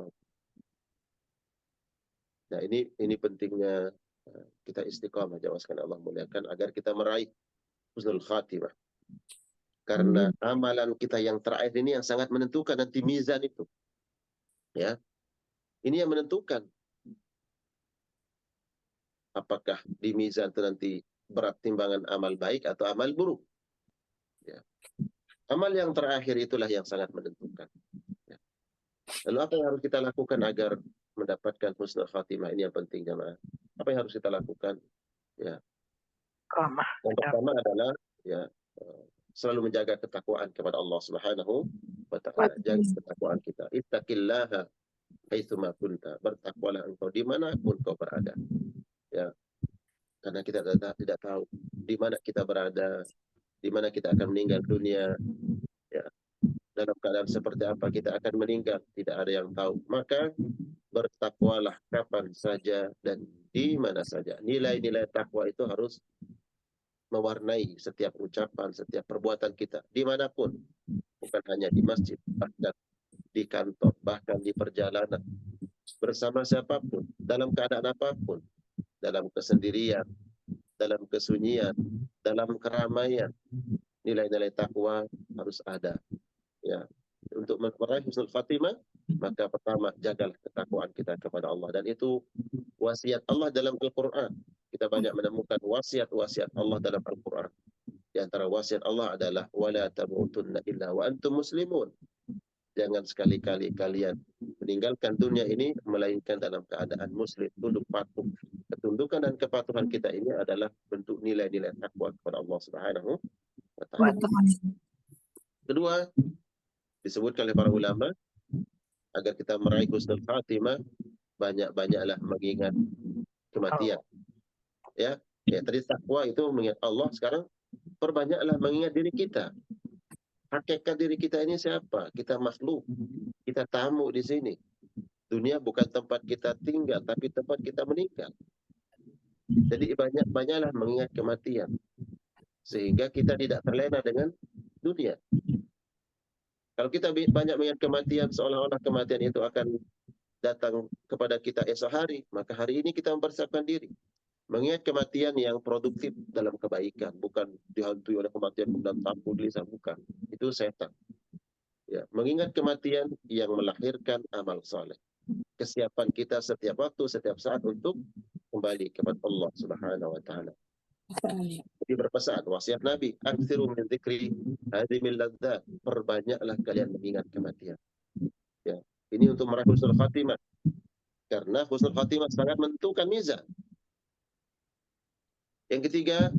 Nah, ini pentingnya kita istiqamah, jamaah sekalian Allah muliakan, agar kita meraih husnul khatimah. Karena amalan kita yang terakhir ini yang sangat menentukan nanti mizan itu. Ya. Ini yang menentukan apakah di mizan itu nanti berat timbangan amal baik atau amal buruk. Ya. Amal yang terakhir itulah yang sangat menentukan. Ya. Lalu apa yang harus kita lakukan agar mendapatkan husnul khatimah? Ini yang penting, jamaah. Apa yang harus kita lakukan? Ya. Yang pertama adalah ya, selalu menjaga ketakwaan kepada Allah Subhanahu wa ta'ala. Jaga ketakwaan kita. Ittaqillaha haitsuma kunta. Bertakwalah engkau dimanapun kau berada. Ya. Karena kita tidak tahu di mana kita berada, di mana kita akan meninggal dunia. Ya. Dalam keadaan seperti apa kita akan meninggal, tidak ada yang tahu. Maka bertakwalah kapan saja dan di mana saja. Nilai-nilai takwa itu harus mewarnai setiap ucapan, setiap perbuatan kita, dimanapun. Bukan hanya di masjid, bahkan di kantor, bahkan di perjalanan, bersama siapapun, dalam keadaan apapun, dalam kesendirian, dalam kesunyian, dalam keramaian, nilai-nilai takwa harus ada. Ya. Untuk meraih husnul khatimah, maka pertama jagalah ketakwaan kita kepada Allah, dan itu wasiat Allah dalam Al-Quran. Kita banyak menemukan wasiat-wasiat Allah dalam Al-Quran. Di antara wasiat Allah adalah wala tamutunna illa wa antum muslimun. Jangan sekali-kali kalian meninggalkan dunia ini melainkan dalam keadaan muslim, tunduk patuh. Ketundukan dan kepatuhan kita ini adalah bentuk nilai-nilai takwa kepada Allah Subhanahu wa ta'ala. Kedua, disebutkan oleh para ulama, agar kita meraih husnul khatimah, banyak-banyaklah mengingat kematian. Ya, tadi takwa itu mengingat Allah, sekarang perbanyaklah mengingat diri kita. Hakikat diri kita ini siapa? Kita makhluk, kita tamu di sini. Dunia bukan tempat kita tinggal, tapi tempat kita meninggal. Jadi banyak-banyaklah mengingat kematian, sehingga kita tidak terlena dengan dunia. Kalau kita banyak mengingat kematian, seolah-olah kematian itu akan datang kepada kita esok hari, maka hari ini kita mempersiapkan diri. Mengingat kematian yang produktif dalam kebaikan, bukan dihantui oleh kematian kemudian tampu gelisah, bukan. Itu setan. Ya, mengingat kematian yang melahirkan amal saleh. Kesiapan kita setiap waktu, setiap saat untuk kembali kepada Allah Subhanahu wa ta'ala. Jadi berpesan, wasiat Nabi, aktsiru min dzikri hadhimil ladzat, perbanyaklah kalian mengingat kematian. Ya, ini untuk meraih husnul khatimah. Karena husnul khatimah sangat menentukan mizan. Yang ketiga,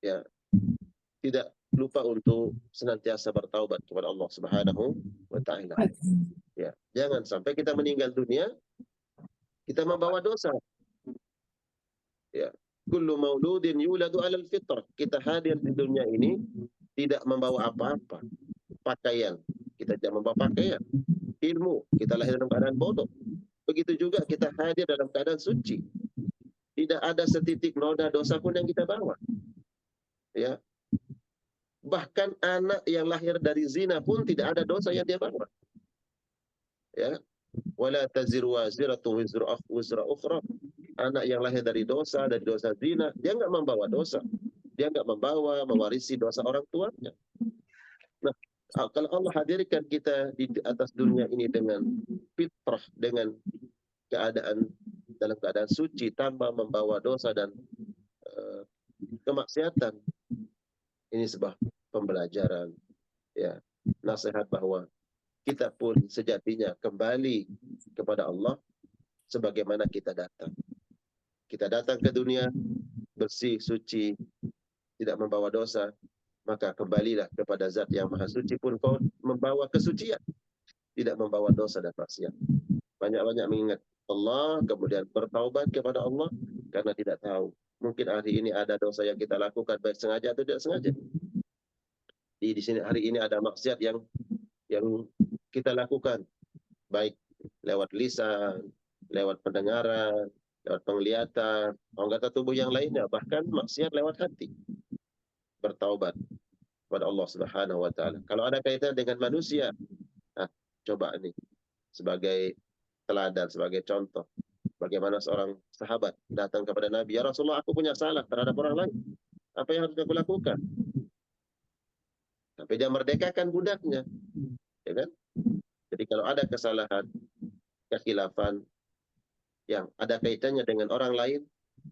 ya, tidak lupa untuk senantiasa bertaubat kepada Allah Subhanahu wa ta'ala. Ya, jangan sampai kita meninggal dunia kita membawa dosa. Ya, kullu mauludin yuladu 'alal fitrah. Kita hadir di dunia ini tidak membawa apa-apa. Pakaian, kita tidak membawa pakaian. Ilmu, kita lahir dalam keadaan bodoh. Begitu juga kita hadir dalam keadaan suci. Tidak ada setitik noda dosa pun yang kita bawa. Ya. Bahkan anak yang lahir dari zina pun tidak ada dosa yang dia bawa. Ya. Wala taziru waziratun wizra ukhra. Anak yang lahir dari dosa zina, dia enggak membawa dosa. Dia enggak mewarisi dosa orang tuanya. Nah, kalau Allah hadirkan kita di atas dunia ini dengan fitrah, dengan dalam keadaan suci, tanpa membawa dosa dan kemaksiatan, ini sebuah pembelajaran, ya, nasihat bahwa kita pun sejatinya kembali kepada Allah sebagaimana kita datang. kita datang ke dunia bersih, suci, tidak membawa dosa, maka kembalilah kepada zat yang maha suci pun kau membawa kesucian, tidak membawa dosa dan maksiat. Banyak-banyak mengingat Allah, kemudian bertaubat kepada Allah karena tidak tahu. Mungkin hari ini ada dosa yang kita lakukan baik sengaja atau tidak sengaja. Di sini hari ini ada maksiat yang kita lakukan baik lewat lisan, lewat pendengaran, lewat penglihatan, anggota tubuh yang lainnya, bahkan maksiat lewat hati. Bertaubat kepada Allah Subhanahu wa taala. Kalau ada kaitan dengan manusia, coba nih sebagai teladan, sebagai contoh, bagaimana seorang sahabat datang kepada Nabi, "Ya Rasulullah, aku punya salah terhadap orang lain. Apa yang harus aku lakukan?" Tapi dia merdekakan budaknya, ya kan? Jadi kalau ada kesalahan, kekhilafan yang ada kaitannya dengan orang lain,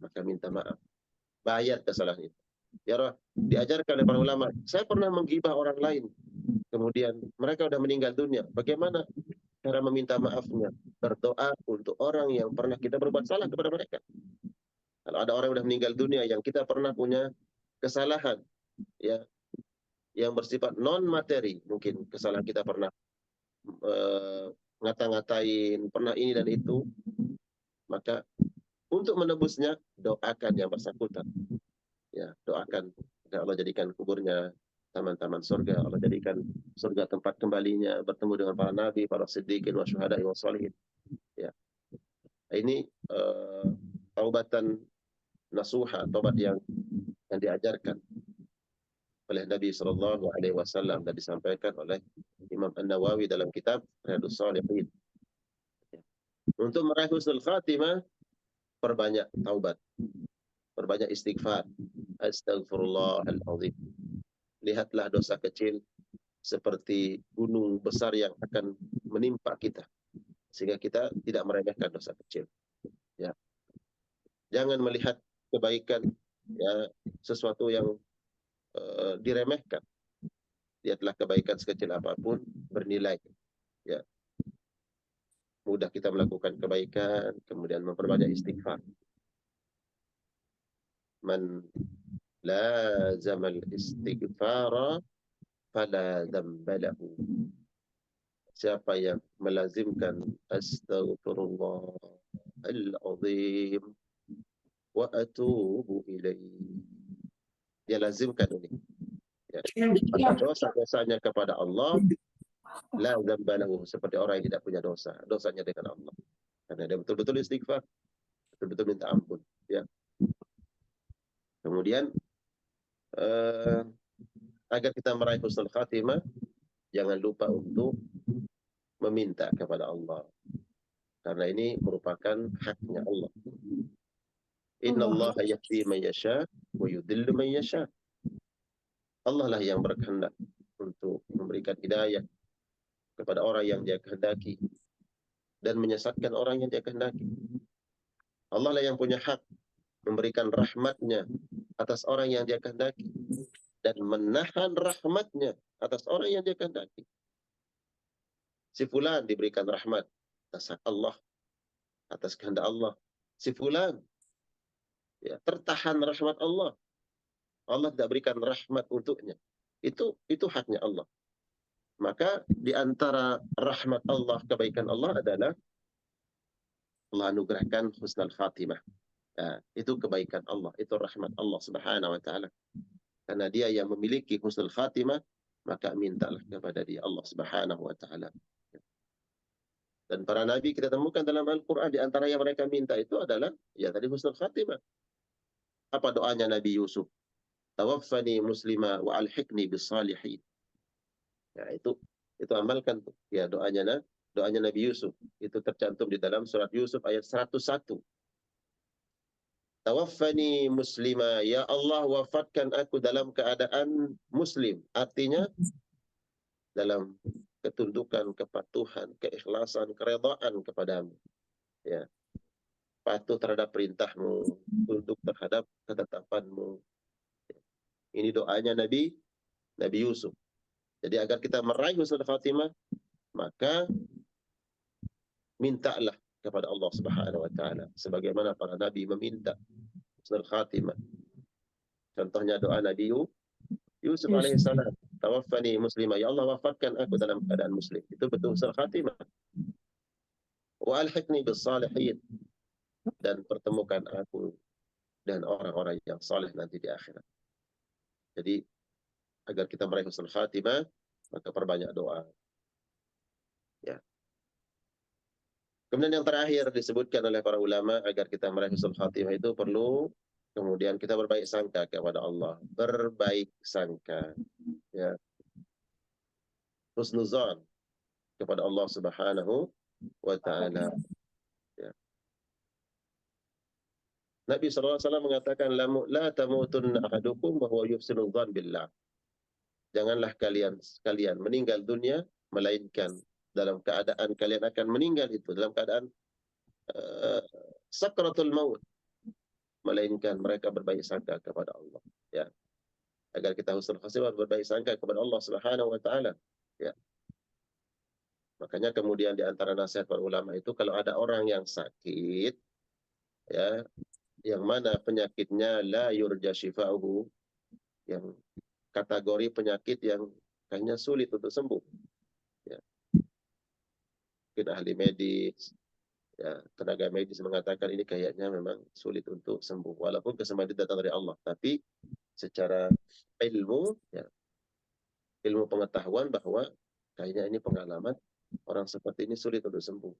maka minta maaf, bayar kesalahan itu. Ya Roh, diajarkan oleh para ulama, saya pernah menggibah orang lain, kemudian mereka sudah meninggal dunia. Bagaimana cara meminta maafnya? Berdoa untuk orang yang pernah kita berbuat salah kepada mereka. Kalau ada orang yang sudah meninggal dunia yang kita pernah punya kesalahan, ya, yang bersifat non materi, mungkin kesalahan kita pernah ngata-ngatain, pernah ini dan itu, maka untuk menebusnya doakan yang bersangkutan, ya, doakan agar Allah jadikan kuburnya taman-taman surga, Allah jadikan surga tempat kembalinya, bertemu dengan para nabi, para siddiqin, wa syuhada'i wa sholihin. Ya, ini taubatan nasuha, taubat yang diajarkan oleh Nabi Sallallahu Alaihi Wasallam dan disampaikan oleh Imam An-Nawawi dalam kitab Riyadhus Shalihin. Untuk meraih husnul khatimah, perbanyak taubat, perbanyak istighfar. Astaghfirullahaladzim. Lihatlah dosa kecil seperti gunung besar yang akan menimpa kita, sehingga kita tidak meremehkan dosa kecil. Ya, jangan melihat kebaikan, ya, sesuatu yang diremehkan. Lihatlah kebaikan sekecil apapun bernilai. Ya, mudah kita melakukan kebaikan, kemudian memperbanyak istighfar. Man lazamal istighfara fala dzamba lahu. Siapa yang melazimkan astaghfirullahalazim wa atubu ilaihi, dia lazimkan ini, ya, dosa-dosanya kepada Allah, la dzamba lahu, seperti orang yang tidak punya dosa, dosanya dengan Allah, karena dia betul-betul istighfar, betul-betul minta ampun, ya. Kemudian agar kita meraih husnul khatimah, jangan lupa untuk meminta kepada Allah, karena ini merupakan haknya Allah. Innallaha yahdi man yasha wa yudhillu man yasha. Allah lah yang berkehendak untuk memberikan hidayah kepada orang yang dia kehendaki dan menyesatkan orang yang dia kehendaki. Allah lah yang punya hak memberikan rahmatnya atas orang yang dia kehendaki dan menahan rahmatnya atas orang yang dia kehendaki. Si fulan diberikan rahmat atas hak Allah, atas kehendak Allah. Si fulan, ya, tertahan rahmat Allah. Allah tidak berikan rahmat untuknya. Itu haknya Allah. Maka di antara rahmat Allah, kebaikan Allah adalah Allah anugerahkan husnul khatimah. Nah, itu kebaikan Allah, itu rahmat Allah Subhanahu wa taala. Karena dia yang memiliki husnul khatimah, maka mintalah kepada dia, Allah Subhanahu wa taala. Dan para nabi kita temukan dalam Al-Qur'an, di antara yang mereka minta itu adalah ya tadi husnul khatimah. Apa doanya Nabi Yusuf? Tawaffani muslima wa alhiqni bis salihin. Ya, itu amalkan tuh. Ya, doanya Nabi Yusuf itu tercantum di dalam surat Yusuf ayat 101. Tawaffani muslima, ya Allah wafatkan aku dalam keadaan muslim. Artinya dalam ketundukan, kepatuhan, keikhlasan, keredaan kepadamu. Ya. Patuh terhadap perintahmu, tunduk terhadap ketetapanmu. Ini doanya Nabi Yusuf. Jadi agar kita meraih husnul khatimah, maka mintalah kepada Allah Subhanahu wa taala sebagaimana para nabi meminta husnul khatimah. Contohnya doa Nabi Yusuf alaihissalam, tawaffani muslimah, ya Allah wafatkan aku dalam keadaan muslim. Itu betul husnul khatimah. Wa alhiqni bis salihin, dan pertemukan aku dan orang-orang yang saleh nanti di akhirat. Jadi agar kita meraih husnul khatimah, maka perbanyak doa. Ya. Kemudian yang terakhir disebutkan oleh para ulama, agar kita meraih husnul khatimah itu perlu kemudian kita berbaik sangka kepada Allah, berbaik sangka, ya, husnuzan kepada Allah Subhanahu wa taala. Ya. Nabi SAW mengatakan, la tamutunna ahadukum wa huwa yuhsinu dzan billah. Janganlah kalian meninggal dunia melainkan dalam keadaan kalian akan meninggal itu dalam keadaan sakratul maut, melainkan mereka berbaik sangka kepada Allah. Ya. Agar kita husnul khatimah, berbaik sangka kepada Allah Subhanahu wa taala. Ya. Makanya kemudian di antara nasihat para ulama itu, kalau ada orang yang sakit, ya, yang mana penyakitnya la yurja shifa'uhu, yang kategori penyakit yang kayaknya sulit untuk sembuh, ya. Mungkin ahli medis, ya, tenaga medis mengatakan ini kayaknya memang sulit untuk sembuh, walaupun kesembuhan itu datang dari Allah, tapi secara ilmu, ya, ilmu pengetahuan bahwa kayaknya ini pengalaman orang seperti ini sulit untuk sembuh,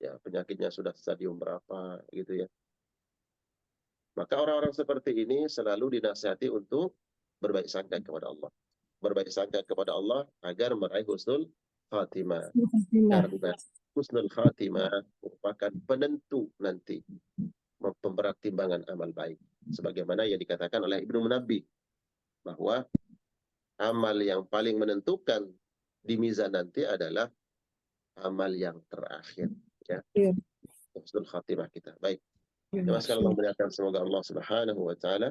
ya, penyakitnya sudah stadium berapa gitu, ya. Maka orang-orang seperti ini selalu dinasihati untuk berbaik sangka kepada Allah. Berbaik sangka kepada Allah agar meraih husnul khatimah. Karena husnul khatimah merupakan penentu nanti pemberat timbangan amal baik. Sebagaimana yang dikatakan oleh Ibnu Munabbi, bahwa amal yang paling menentukan di mizan nanti adalah amal yang terakhir. Ya. Husnul khatimah kita. Baik. Terima kasih Allah muliakan, semoga Allah Subhanahu wa taala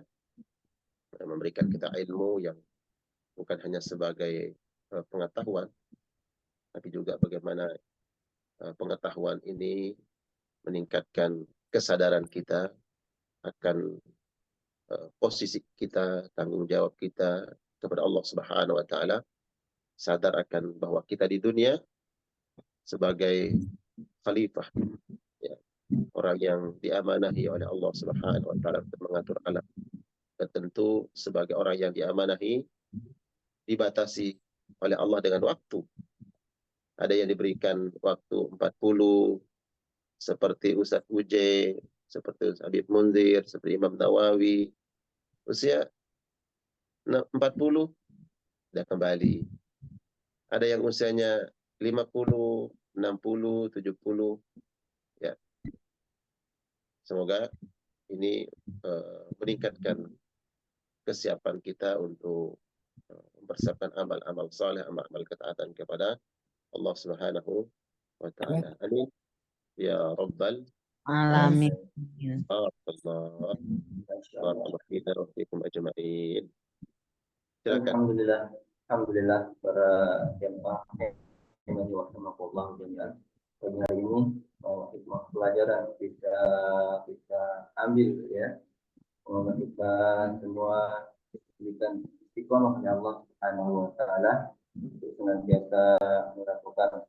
memberikan kita ilmu yang bukan hanya sebagai pengetahuan, tapi juga bagaimana pengetahuan ini meningkatkan kesadaran kita akan posisi kita, tanggung jawab kita kepada Allah Subhanahu wa taala, sadar akan bahwa kita di dunia sebagai khalifah, ya, orang yang diamanahi oleh Allah Subhanahu wa taala untuk mengatur alam. Dan tentu sebagai orang yang diamanahi dibatasi oleh Allah dengan waktu. Ada yang diberikan waktu 40, seperti Ustaz Uje, seperti Ustaz Habib Munzir, seperti Imam Nawawi. Usia 40 sudah kembali. Ada yang usianya 50, 60, 70. Ya. Semoga ini meningkatkan kesiapan kita untuk mempersiapkan amal-amal saleh, amal-amal ketaatan kepada Allah Subhanahu wa taala. Amin ya rabbal Alamin. Allah. Barakallahu fiina wa fiikum ajma'in. Silakan. Alhamdulillah para jemaah yang rahimakumullah jami'an. Pagi hari ini hikmah pelajaran bisa ambil, ya. Semoga kita semua diberikan istiqomah oleh Allah Subhanahu wa taala untuk senantiasa melakukan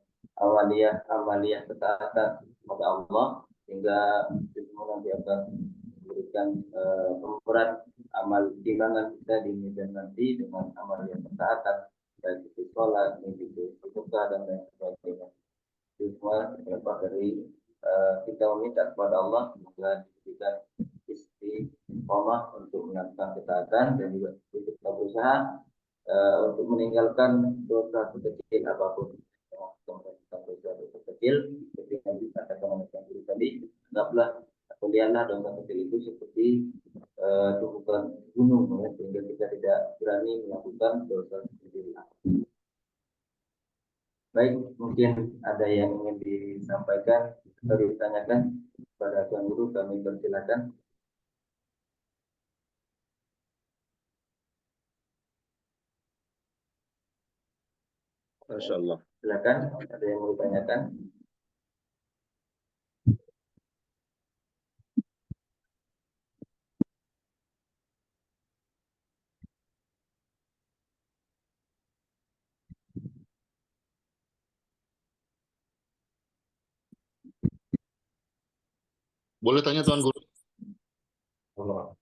amaliyah ketaatan kepada Allah, sehingga semua nanti akan memberikan pemberat amal timbangan kita di mizan nanti dengan amal yang ketaatan, baik itu sholat, itu sedekah dan lain sebagainya. Itu semua terlepas dari kita meminta kepada Allah semoga diberikan istiqomah untuk melakukan ketaatan, dan juga kita berusaha untuk meninggalkan dosa kecil apapun. Dosa kecil seperti yang dikatakan oleh Nabi tadi, anggaplah atau lihatlah dosa kecil itu seperti tumpukan gunung, ya, sehingga kita tidak berani melakukan dosa kecil. Baik, mungkin ada yang ingin disampaikan atau ditanyakan kepada Tuan Guru, kami persilakan. Masya Allah. Silakan, ada yang mau ditanyakan? Boleh tanya Tuan Guru?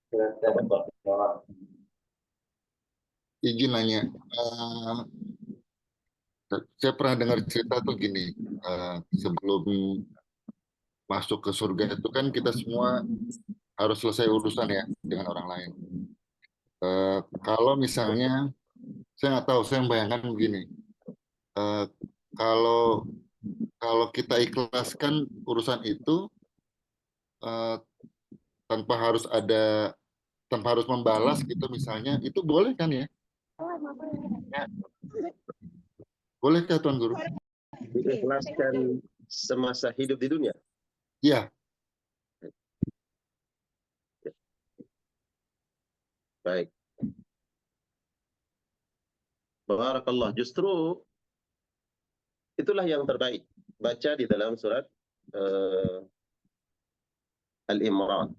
Silakan, Pak. Izin nanya. Saya pernah dengar cerita tuh gini. Sebelum masuk ke surga itu kan kita semua harus selesai urusan ya dengan orang lain. Kalau misalnya, saya nggak tahu, saya membayangkan begini. Eh, kalau kalau kita ikhlaskan urusan itu eh, tanpa harus tanpa harus membalas gitu misalnya, itu boleh kan ya? Bolehkah Tuan Guru? Diikhlaskan semasa hidup di dunia. Iya. Baik. Barakallah. Justru itulah yang terbaik. Baca di dalam surat Al-Imran.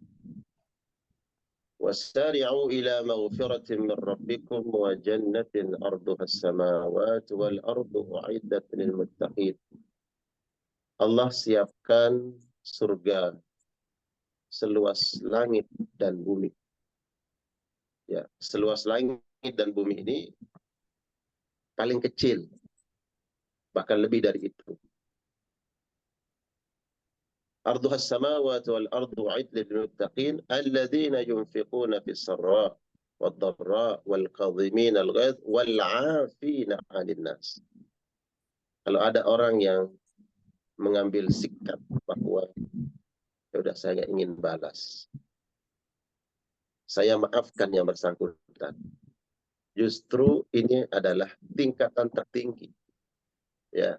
وَسَارِعُوا إِلَى مَغْفِرَةٍ مِّن رَّبِّكُمْ وَجَنَّةٍ أَرْضُهَا السَّمَاوَاتُ وَالْأَرْضُ أُعِدَّتْ لِلْمُتَّقِينَ. Allah siapkan surga seluas langit dan bumi. Ya, seluas langit dan bumi ini paling kecil, bahkan lebih dari itu. أرضها السماوات والأرض أعدت للمتقين الذين ينفقون في السراء والضراء والكاظمين الغيظ والعافين عن الناس. Kalau ada orang yang mengambil sikap bahwa ya udah saya ingin balas, saya maafkan yang bersangkutan, justru ini adalah tingkatan tertinggi ya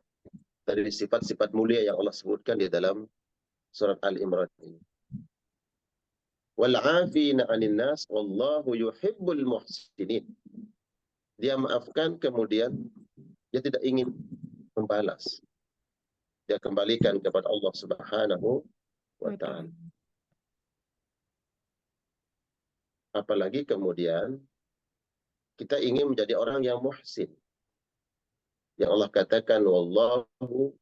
dari sifat-sifat mulia yang Allah sebutkan di dalam surat Al-Imran ini. Wal'afina 'anil nas wallahu yuhibbul muhsinin. Dia maafkan kemudian dia tidak ingin membalas. Dia kembalikan kepada Allah Subhanahu wa taala. Apalagi kemudian kita ingin menjadi orang yang muhsin. Yang Allah katakan wallahu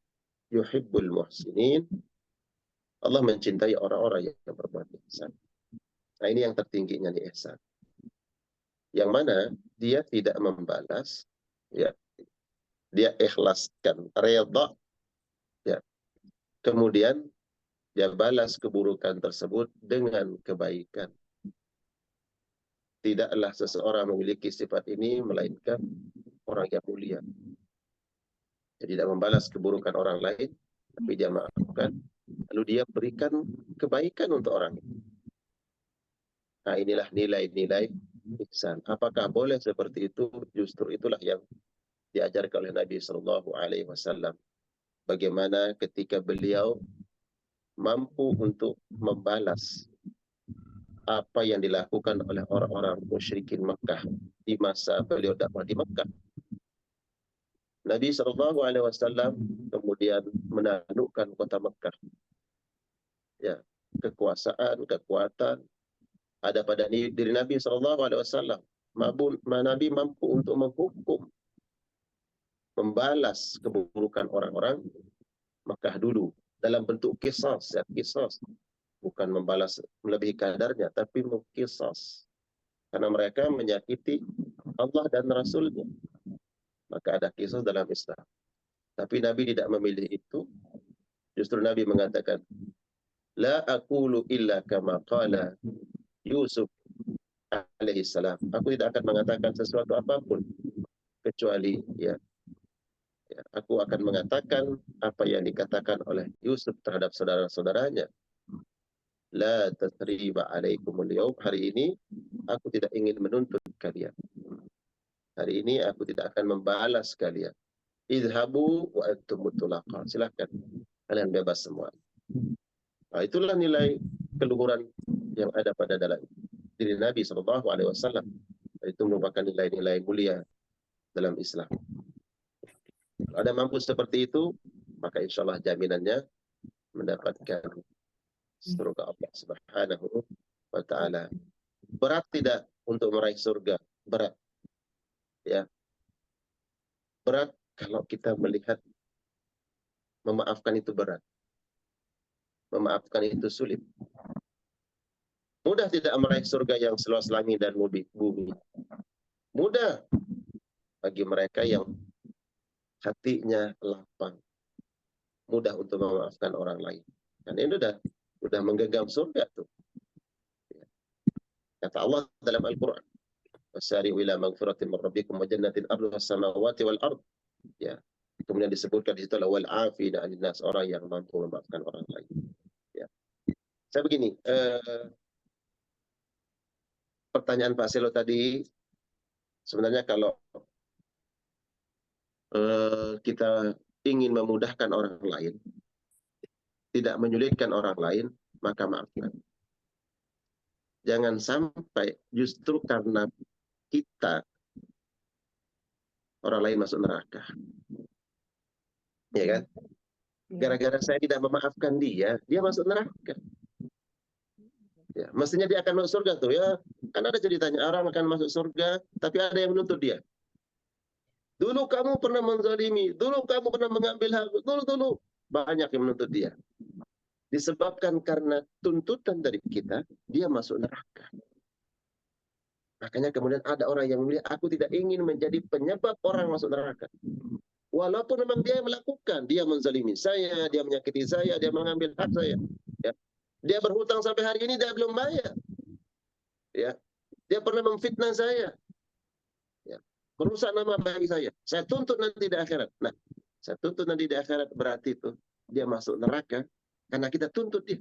yuhibbul muhsinin. Allah mencintai orang-orang yang berbuat ihsan. Nah, ini yang tertingginya di ihsan. Yang mana dia tidak membalas, ya, dia ikhlaskan, redha, ya. Kemudian dia balas keburukan tersebut dengan kebaikan. Tidaklah seseorang memiliki sifat ini melainkan orang yang mulia. Dia tidak membalas keburukan orang lain, tapi dia maafkan, lalu dia berikan kebaikan untuk orang itu. Nah, inilah nilai-nilai ihsan. Apakah boleh seperti itu? Justru itulah yang diajarkan oleh Nabi Shallallahu Alaihi Wasallam. Bagaimana ketika beliau mampu untuk membalas apa yang dilakukan oleh orang-orang musyrikin Mekah di masa beliau dakwah di Mekah. Nabi Shallallahu Alaihi Wasallam kemudian menaklukkan kota Mekah. Ya, kekuasaan, kekuatan ada pada diri Nabi Shallallahu Alaihi Wasallam. Nabi mampu untuk menghukum, membalas keburukan orang-orang Mekah dulu dalam bentuk qisas, ya, qisas. Bukan membalas melebihi kadarnya, tapi qisas. Karena mereka menyakiti Allah dan Rasulnya. Maka ada qisas dalam Islam. Tapi Nabi tidak memilih itu. Justru Nabi mengatakan, La aqulu illa kama qala Yusuf alaihi salam. Aku tidak akan mengatakan sesuatu apapun kecuali ya aku akan mengatakan apa yang dikatakan oleh Yusuf terhadap saudara-saudaranya. La tathriba alaikumul yaum. Hari ini aku tidak ingin menuntut kalian. Hari ini aku tidak akan membalas kalian. Idhabu wa antum mutlaqa. Silakan kalian bebas semua. Nah, itulah nilai keluhuran yang ada pada dalam diri Nabi Shallallahu Alaihi Wasallam. Itu merupakan nilai-nilai mulia dalam Islam. Kalau ada mampu seperti itu, maka insya Allah jaminannya mendapatkan surga Allah Subhanahu wa Ta'ala. Berat tidak untuk meraih surga? Berat. Ya. Berat kalau kita melihat memaafkan itu berat. memaafkan itu sulit. Mudah tidak meraih surga yang seluas langit dan bumi? Mudah bagi mereka yang hatinya lapang. Mudah untuk memaafkan orang lain. Dan ini udah menggenggam surga tuh. Kata Allah dalam Al-Quran, wasari'u ila magfiratin min rabbikum wa jannatin arduha as-samawati wal ard. Ya. Kemudian disebutkan di situ wal afina 'anil nas, orang yang mampu memaafkan orang lain. Ya. Saya begini, pertanyaan Pak Selo tadi, sebenarnya kalau kita ingin memudahkan orang lain, tidak menyulitkan orang lain, maka maafkan. Jangan sampai justru karena kita orang lain masuk neraka. Ya kan? Gara-gara saya tidak memaafkan dia masuk neraka. Ya, mestinya dia akan masuk surga tuh ya. Kan ada ceritanya orang akan masuk surga, tapi ada yang menuntut dia. Dulu kamu pernah menzalimi, dulu kamu pernah mengambil hak, dulu banyak yang menuntut dia. Disebabkan karena tuntutan dari kita, dia masuk neraka. Makanya kemudian ada orang yang memilih, aku tidak ingin menjadi penyebab orang masuk neraka. Walaupun memang dia melakukan, dia menzalimi saya, dia menyakiti saya, dia mengambil hak saya. Ya. Dia berhutang sampai hari ini dia belum bayar. Ya. Dia pernah memfitnah saya. Ya. Merusak nama baik saya. Saya tuntut nanti di akhirat. Nah, saya tuntut nanti di akhirat berarti itu dia masuk neraka karena kita tuntut dia.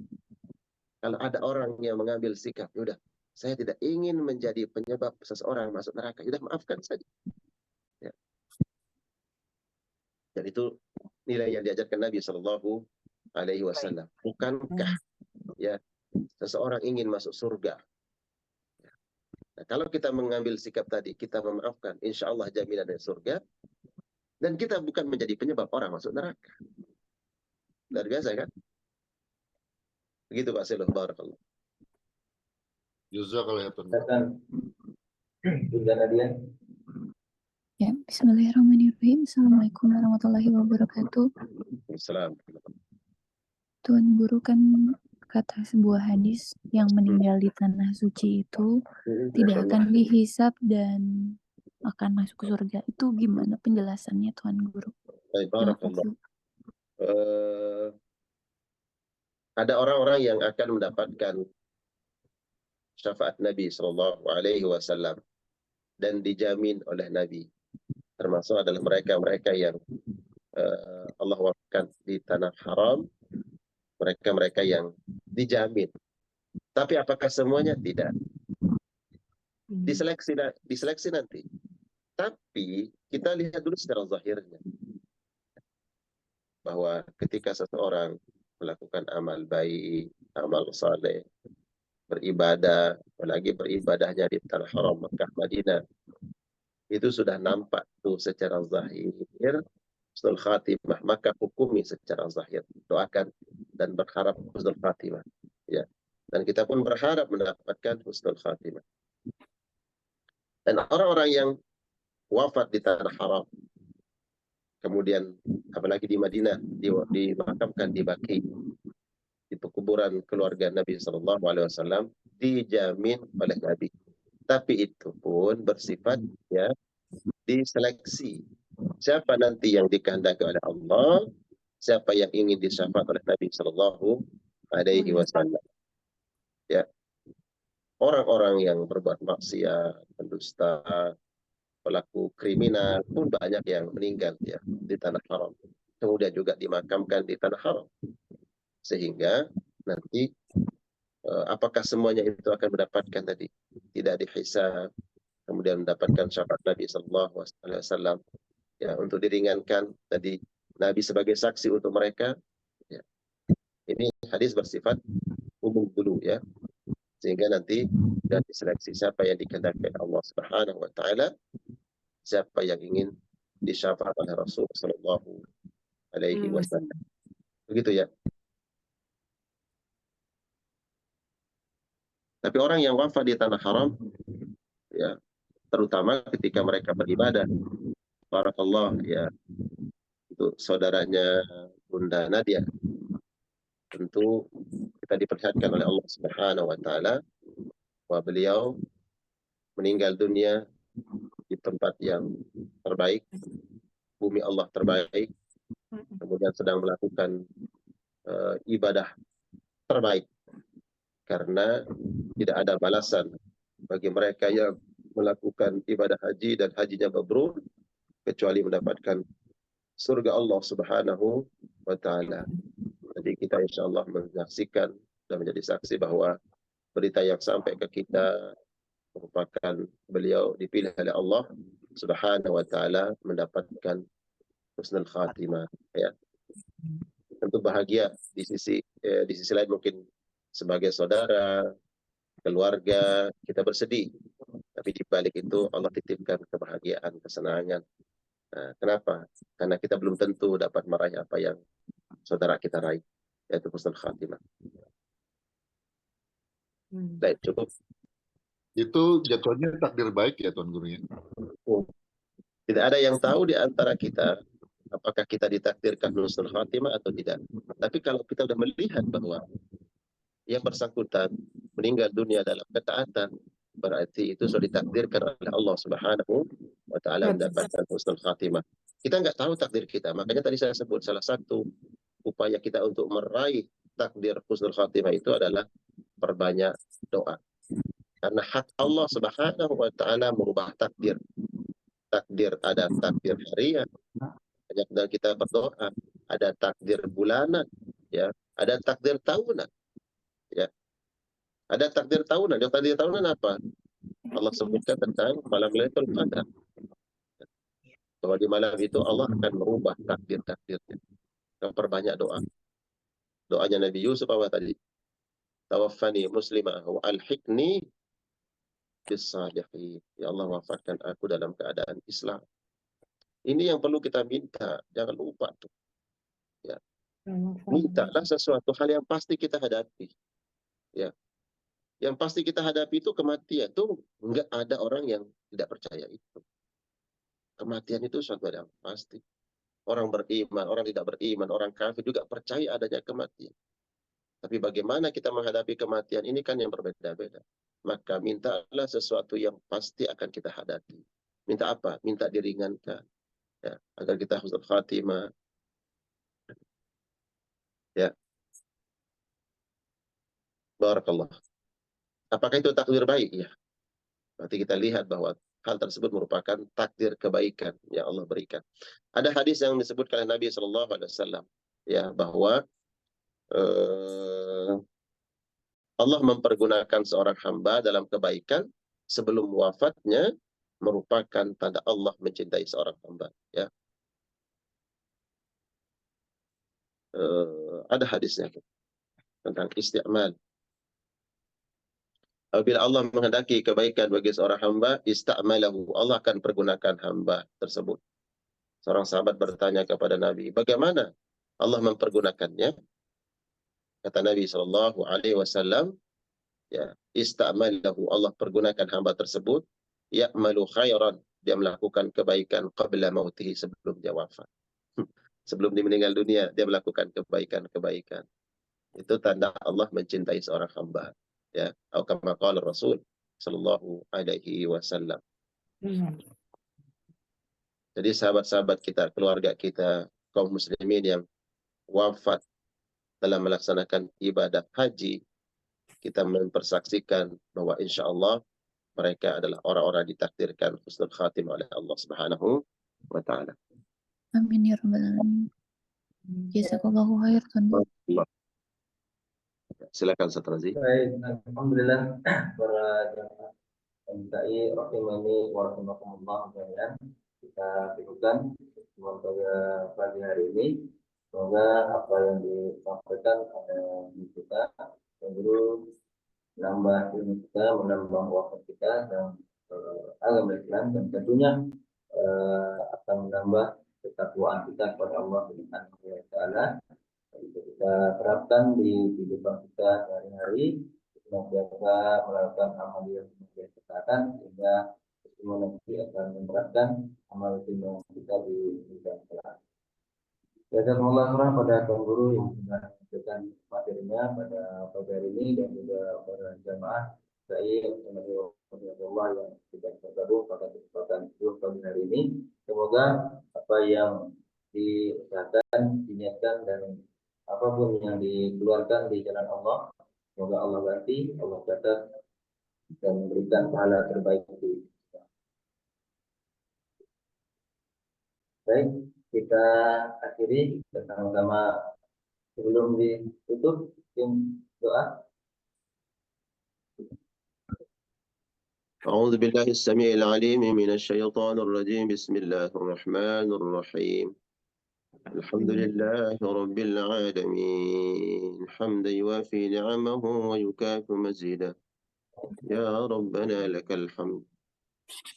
Kalau ada orang yang mengambil sikap, udah, saya tidak ingin menjadi penyebab seseorang masuk neraka, udah maafkan saja. Ya. Dan itu nilai yang diajarkan Nabi Shallallahu Alaihi Wasallam. Bukankah ya seseorang ingin masuk surga? Nah, kalau kita mengambil sikap tadi, kita memaafkan, insya Allah jaminan dari surga, dan kita bukan menjadi penyebab orang masuk neraka. Luar biasa kan? Begitu Pak Selo, barakallah. Jazakallah ya Tuhan. Silakan. Bunda Nadia. Ya, bismillahirrahmanirrahim. Assalamualaikum warahmatullahi wabarakatuh. Assalamualaikum. Tuan Guru, kan kata sebuah hadis yang meninggal di tanah suci itu tidak akan dihisap dan akan masuk surga. Itu gimana penjelasannya, Tuan Guru? Baik, Terima barakallah. kasih. Ada orang-orang yang akan mendapatkan syafaat Nabi Sallallahu Alaihi Wasallam dan dijamin oleh Nabi. Termasuk adalah mereka-mereka yang Allah wafatkan di tanah haram, mereka-mereka yang dijamin. Tapi apakah semuanya? Tidak. Diseleksi nanti. Tapi kita lihat dulu secara zahirnya. Bahwa ketika seseorang melakukan amal baik, amal saleh, beribadah, apalagi beribadahnya di tanah haram Makkah Madinah, itu sudah nampak tuh secara zahir husnul khatimah, maka hukumi secara zahir, doakan dan berharap husnul khatimah, ya. Dan kita pun berharap mendapatkan husnul khatimah. Dan orang-orang yang wafat di tanah haram, kemudian apalagi di Madinah, dimakamkan di Baqi, di pekuburan keluarga Nabi Sallallahu Alaihi Wasallam, dijamin oleh Nabi. Tapi itu pun bersifat ya diseleksi. Siapa nanti yang dikehendaki oleh Allah, siapa yang ingin disyafaat oleh Nabi Sallallahu Alaihi Wasallam. Ya, orang-orang yang berbuat maksiat, pendusta, pelaku kriminal pun banyak yang meninggal ya di tanah haram. Kemudian juga dimakamkan di tanah haram. Sehingga nanti apakah semuanya itu akan mendapatkan tadi tidak dihisab, kemudian mendapatkan syafaat Nabi Sallallahu Alaihi Wasallam ya, untuk diringankan tadi Nabi sebagai saksi untuk mereka ya. Ini hadis bersifat umum dulu ya, sehingga nanti dan diseleksi siapa yang dikehendaki Allah Subhanahu Wa Taala, siapa yang ingin disyafaat oleh Rasul Sallallahu Alaihi Wasallam. Begitu ya. Tapi orang yang wafat di tanah haram, ya, terutama ketika mereka beribadah, barakallah, ya, untuk saudaranya Bunda Nadia, tentu akan diperlihatkan oleh Allah Subhanahu wa taala bahwa beliau meninggal dunia di tempat yang terbaik, bumi Allah terbaik, kemudian sedang melakukan ibadah terbaik, karena tidak ada balasan bagi mereka yang melakukan ibadah haji dan hajinya mabrur kecuali mendapatkan surga Allah Subhanahu wa taala. Jadi kita insyaallah menyaksikan dan menjadi saksi bahwa berita yang sampai ke kita merupakan beliau dipilih oleh Allah Subhanahu wa taala mendapatkan husnul khatimah, ya. Tentu bahagia di sisi lain mungkin sebagai saudara, keluarga kita bersedih, tapi di balik itu Allah titipkan kebahagiaan, kesenangan. Nah, kenapa? Karena kita belum tentu dapat meraih apa yang saudara kita raih, yaitu husnul khatimah. Baik, cukup. Itu jatuhnya takdir baik ya Tuan Guru ya. Tidak ada yang tahu di antara kita apakah kita ditakdirkan husnul khatimah atau tidak. Tapi kalau kita sudah melihat bahwa yang bersangkutan meninggal dunia dalam ketaatan, berarti itu sudah ditakdirkan oleh Allah Subhanahu wa taala mendapatkan husnul khatimah. Kita nggak tahu takdir kita. Makanya tadi saya sebut salah satu upaya kita untuk meraih takdir husnul khatimah itu adalah perbanyak doa. Karena hak Allah Subhanahu wa taala merubah takdir. Takdir, ada takdir harian, dan kita berdoa, ada takdir bulanan, ya, ada takdir tahunan, ya. Ada takdir tahunan. Yang takdir tahunan apa? Allah sebutkan tentang malam Lailatul Qadar. Bahwa di malam itu Allah akan merubah takdir-takdirnya. Perbanyak doa. Doanya Nabi Yusuf apa tadi? Tawaffani muslimah wa alhiqni bis-salihin. Ya Allah, wafatkan aku dalam keadaan Islam. Ini yang perlu kita minta, jangan lupa tuh. Ya. Mintalah sesuatu hal yang pasti kita hadapi. Ya. Yang pasti kita hadapi itu kematian. Itu enggak ada orang yang tidak percaya itu. Kematian itu suatu hal yang pasti. Orang beriman, orang tidak beriman, orang kafir juga percaya adanya kematian. Tapi bagaimana kita menghadapi kematian ini kan yang berbeda-beda. Maka mintalah sesuatu yang pasti akan kita hadapi. Minta apa? Minta diringankan. Ya, agar kita husnul khatimah. Ya. Barakallah. Apakah itu takdir baik? Ya. Berarti kita lihat bahwa hal tersebut merupakan takdir kebaikan yang Allah berikan. Ada hadis yang disebutkan oleh Nabi SAW, ya, bahwa Allah mempergunakan seorang hamba dalam kebaikan sebelum wafatnya merupakan tanda Allah mencintai seorang hamba. Ya. Ada hadisnya tentang isti'mal. Apabila Allah menghendaki kebaikan bagi seorang hamba, ista'malahu. Allah akan pergunakan hamba tersebut. Seorang sahabat bertanya kepada Nabi, bagaimana Allah mempergunakannya? Kata Nabi SAW, ya, ista'malahu. Allah pergunakan hamba tersebut, ya'malu khairan. Dia melakukan kebaikan qabla mautihi, sebelum dia wafat. Sebelum dia meninggal dunia, dia melakukan kebaikan-kebaikan. Itu tanda Allah mencintai seorang hamba. Ya, atau kama qala Rasul sallallahu alaihi wasallam. Jadi sahabat-sahabat kita, keluarga kita, kaum muslimin yang wafat dalam melaksanakan ibadah haji, kita mempersaksikan bahwa insya Allah mereka adalah orang-orang ditakdirkan husnul khatimah oleh Allah Subhanahu wa taala. Amin ya rabbal alamin. Jazakallahu khair, Tuan Guru. Silakan Ustaz Razi. Baik, alhamdulillah para jamaah MKI rahimani wa rahimakumullah jami'an. Kita pikirkan semoga pagi hari ini semoga apa yang disampaikan oleh kita yang dulu menambah ilmu kita, menambah wawasan kita dan agama Islam, dan tentunya akan menambah ketakwaan kita kepada Allah Subhanahu wa taala. Kita terapkan di kehidupan kita sehari-hari, senantiasa melakukan amal yang kesehatan sehingga semua nanti akan menerapkan amal ibadah kita di dunia kelak. Jazakumullah khairan pada Tuan Guru yang sudah memberikan materi hadirnya pada pagi hari ini dan juga para jamaah saya Allah yang tidak bergabung pada kesempatan pagi hari ini. Semoga apa yang diusahakan, diniatkan dan apapun yang dikeluarkan di jalan Allah, semoga Allah ganti, Allah catat dan memberikan pahala terbaik itu. Baik, kita akhiri bersama-sama sebelum ditutup doa. أعوذ بالله السميع العليم من الشيطان الرجيم بسم الله الرحمن الرحيم الحمد لله رب العالمين حمدا يوافي نعمه ويكافئ مزيدا يا ربنا لك الحمد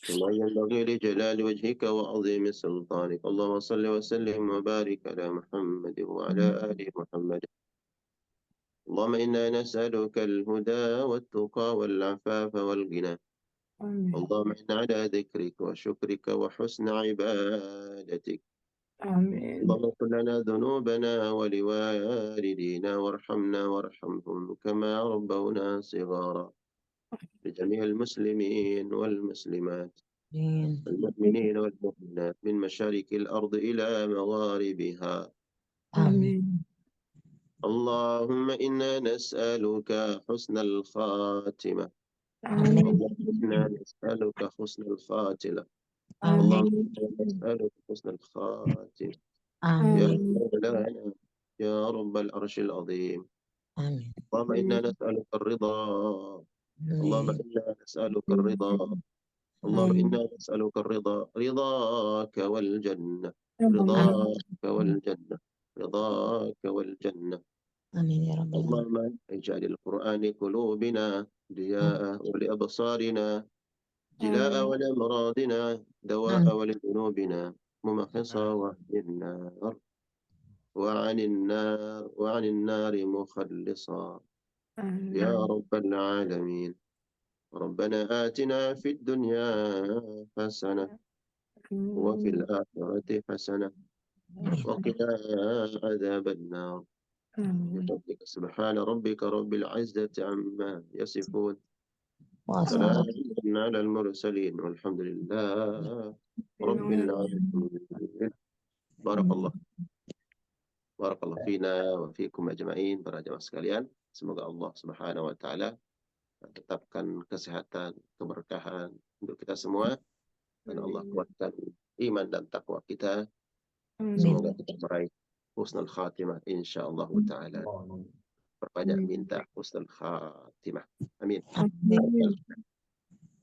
كما ينبغي لجلال وجهك وعظيم سلطانك اللهم صل وسلم وبارك على محمد وعلى آل محمد اللهم إنا نسألك الهدى والتقى والعفاف والغنى اللهم إنا على ذكرك وشكرك وحسن عبادتك آمين. اللهم اغفر لنا ذنوبنا ولوالدينا وارحمنا وارحمهم كما ربونا صغارا لجميع المسلمين والمسلمات المؤمنين والمؤمنات من مشارق الأرض إلى مغاربها آمين. اللهم إنا نسألك حسن الخاتمة آمين. اللهم إنا نسألك حسن الخاتمة اللهم آمين. إنا نسألك حسن الخاتمة يا آمين. مولانا يا رب العرش العظيم اللهم إنا نسألك الرضا اللهم إنا نسألك الرضا اللهم إنا نسألك الرضا رضاك والجنة رضاك والجنة رضاك والجنة آمين يا رب العالمين. اللهم اجعل القرآن قلوبنا ضياء ولأبصارنا جلاء ولأمراضنا دواء ولذنوبنا ممحصا للنار وعن النار مخلصا يا رب العالمين ربنا آتنا في الدنيا حسنة وفي الآخرة حسنة وقنا عذاب النار بفضلك سبحان ربك رب العزة عما يصفون سلام على المرسلين والحمد لله رب العالمين بارك الله fina wa fikum ajma'in para jamaah sekalian. Semoga Allah Subhanahu wa taala tetapkan kesehatan, keberkahan untuk kita semua dan Allah kuatkan iman dan takwa kita. Semoga kita meraih husnul khatimah insyaallah taala. Perbanyak minta husnul khatimah. Amin.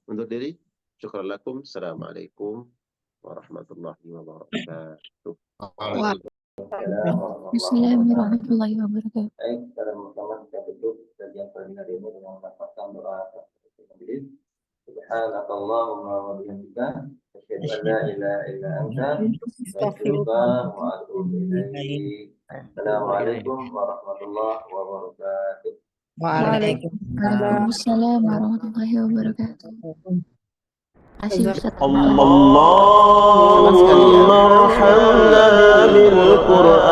Undur diri. Syukran lakum. Assalamualaikum warahmatullahi wabarakatuh. Assalamualaikum warahmatullahi wabarakatuh. Baik, secara bersama kita tutup kajian pagi hari ini dengan melafazkan doa majelis. Subhanakallahumma wa bihamdika asyhadu an la ilaha illa anta astaghfiruka wa atubu ilaik. Assalamualaikum warahmatullahi wabarakatuh. Waalaikumsalam warahmatullahi wabarakatuh. اللهم ارحمنا بالقرآن